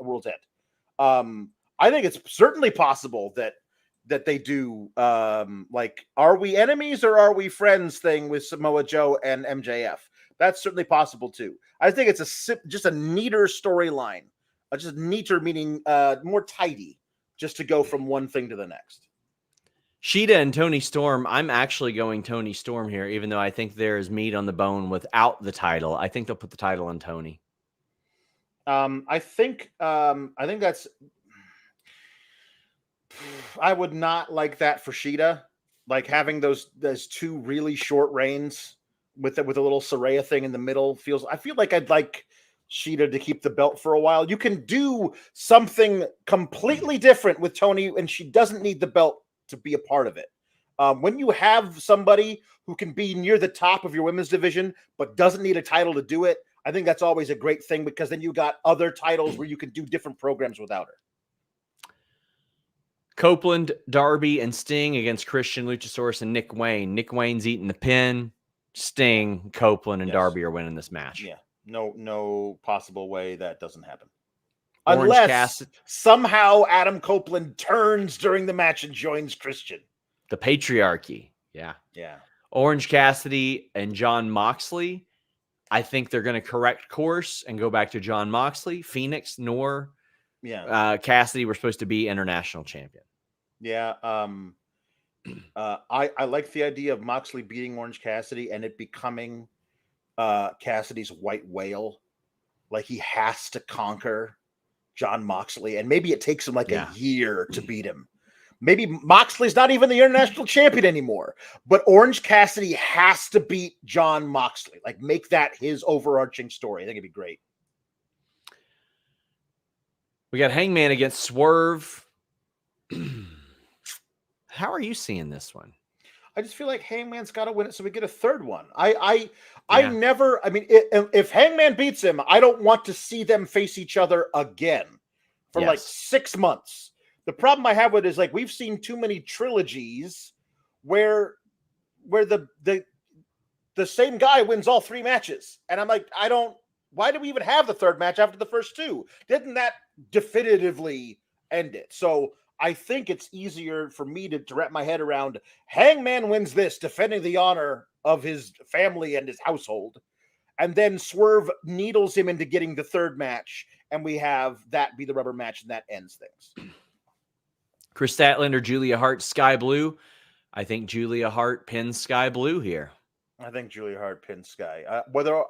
World's End." I think it's certainly possible that they do are we enemies or are we friends thing with Samoa Joe and MJF. That's certainly possible too. I think it's just a neater storyline. Just neater, meaning more tidy just to go from one thing to the next. Sheeta and Tony Storm. I'm actually going Tony Storm here, even though I think there's meat on the bone without the title. I think they'll put the title on Tony. I think that's. I would not like that for Sheeta, like having those two really short reigns with a little Saraya thing in the middle. I feel like I'd like Sheeta to keep the belt for a while. You can do something completely different with Tony, and she doesn't need the belt to be a part of it. When you have somebody who can be near the top of your women's division but doesn't need a title to do it, I think that's always a great thing, because then you got other titles where you can do different programs without her. Copeland, Darby, and Sting against Christian, Luchasaurus, and Nick Wayne. Nick Wayne's eating the pin. Sting, Copeland, and Darby are winning this match. Yeah, no possible way that doesn't happen. Orange Unless Cassidy. Somehow Adam Copeland turns during the match and joins Christian. The patriarchy. Yeah. Orange Cassidy and John Moxley. I think they're going to correct course and go back to John Moxley. Phoenix, nor Cassidy were supposed to be international champion. Yeah. I like the idea of Moxley beating Orange Cassidy and it becoming Cassidy's white whale. Like, he has to conquer John Moxley, and maybe it takes him a year to beat him. Maybe Moxley's not even the international champion anymore, but Orange Cassidy has to beat John Moxley. Like, make that his overarching story. I think it'd be great. We got Hangman against Swerve. How are you seeing this one? I just feel like Hangman's got to win it so we get a third one. I mean, if Hangman beats him, I don't want to see them face each other again for like 6 months. The problem I have with it is, like, we've seen too many trilogies where the same guy wins all 3 matches. And I'm like, why do we even have the third match after the first 2? Didn't that definitively end it? So I think it's easier for me to wrap my head around Hangman wins this, defending the honor of his family and his household. And then Swerve needles him into getting the third match. And we have that be the rubber match, and that ends things. Chris Statlander, Julia Hart, Skye Blue. I think Julia Hart pins Skye Blue here. I think Julia Hart pins Skye.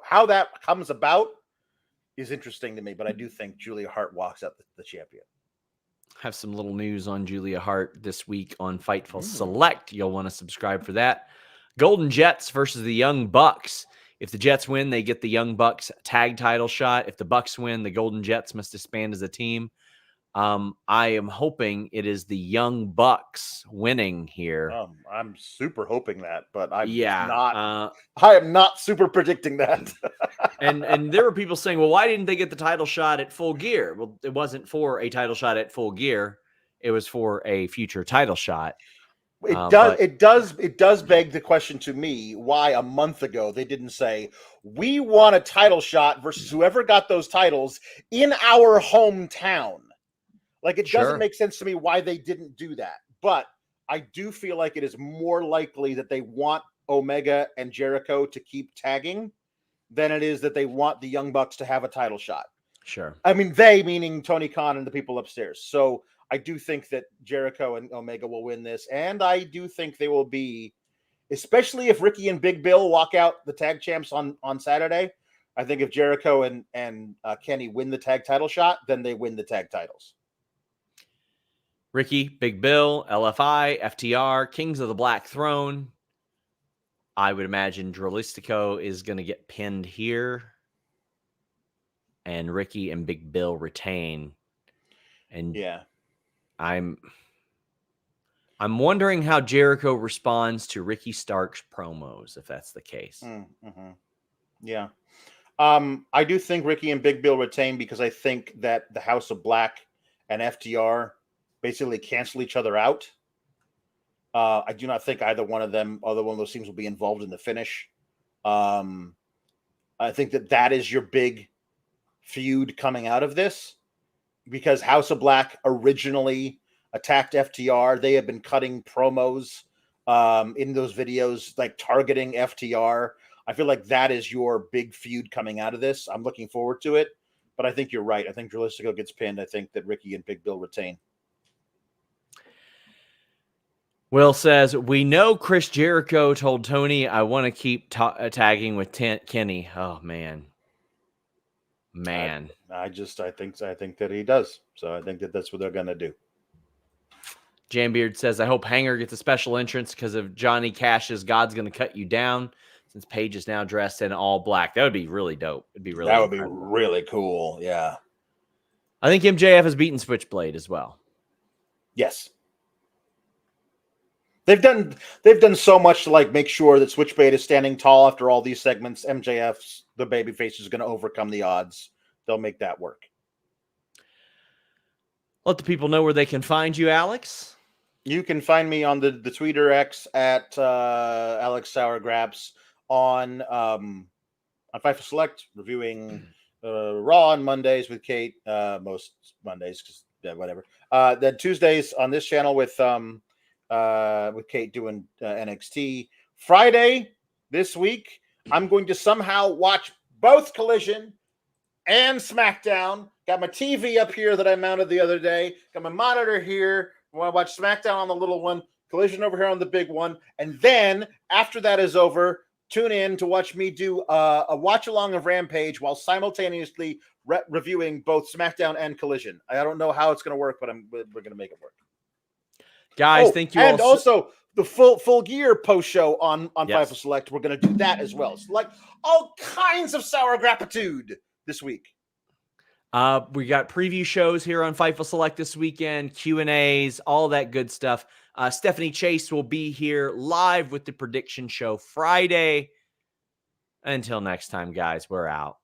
How that comes about is interesting to me, but I do think Julia Hart walks out the champion. Have some little news on Julia Hart this week on Fightful Select. You'll want to subscribe for that. Golden Jets versus the Young Bucks. If the Jets win, they get the Young Bucks tag title shot. If the Bucks win, the Golden Jets must disband as a team. I am hoping it is the Young Bucks winning here. I'm super hoping that, but I am not super predicting that. and there were people saying, well, why didn't they get the title shot at Full Gear? Well, it wasn't for a title shot at Full Gear. It was for a future title shot. It does beg the question to me why a month ago they didn't say, we want a title shot versus whoever got those titles in our hometown. Like, it doesn't make sense to me why they didn't do that. But I do feel like it is more likely that they want Omega and Jericho to keep tagging than it is that they want the Young Bucks to have a title shot. Sure. I mean, they meaning Tony Khan and the people upstairs. So I do think that Jericho and Omega will win this. And I do think they will be, especially if Ricky and Big Bill walk out the tag champs on Saturday. I think if Jericho and Kenny win the tag title shot, then they win the tag titles. Ricky, Big Bill, LFI, FTR, Kings of the Black Throne. I would imagine Drolistico is going to get pinned here. And Ricky and Big Bill retain. And I'm wondering how Jericho responds to Ricky Stark's promos, if that's the case. Yeah. I do think Ricky and Big Bill retain because I think that the House of Black and FTR basically cancel each other out. I do not think either one of those teams will be involved in the finish. I think that is your big feud coming out of this, because House of Black originally attacked FTR. They have been cutting promos in those videos, like targeting FTR. I feel like that is your big feud coming out of this. I'm looking forward to it, but I think you're right. I think Drolistico gets pinned. I think that Ricky and Big Bill retain. Will says, we know Chris Jericho told Tony, I want to keep tagging with Kenny. Oh, man. I think that he does. So I think that that's what they're going to do. Jambeard says, I hope Hanger gets a special entrance because of Johnny Cash's God's Gonna Cut You Down, since Paige is now dressed in all black. That would be really dope. It'd be really That would be really cool. Yeah. I think MJF has beaten Switchblade as well. Yes. They've done so much to like make sure that Switchblade is standing tall after all these segments. MJF's the babyface is going to overcome the odds. They'll make that work. Let the people know where they can find you, Alex. You can find me on the Twitter X at Alex Sourgraps on FIFA Select, reviewing Raw on Mondays with Kate, most Mondays, because whatever. Then Tuesdays on this channel with Kate doing NXT. Friday this week, I'm going to somehow watch both Collision and SmackDown. Got my TV up here that I mounted the other day. Got my monitor here. I want to watch SmackDown on the little one, Collision over here on the big one. And then after that is over, tune in to watch me do a watch along of Rampage while simultaneously reviewing both SmackDown and Collision. I don't know how it's going to work, but we're going to make it work. Guys, thank you. And also the full gear post show on Yes. FIFA Select. We're going to do that as well. So like all kinds of sour gratitude this week. We got preview shows here on FIFA Select this weekend, Q&As, all that good stuff. Stephanie Chase will be here live with the prediction show Friday. Until next time, guys, we're out.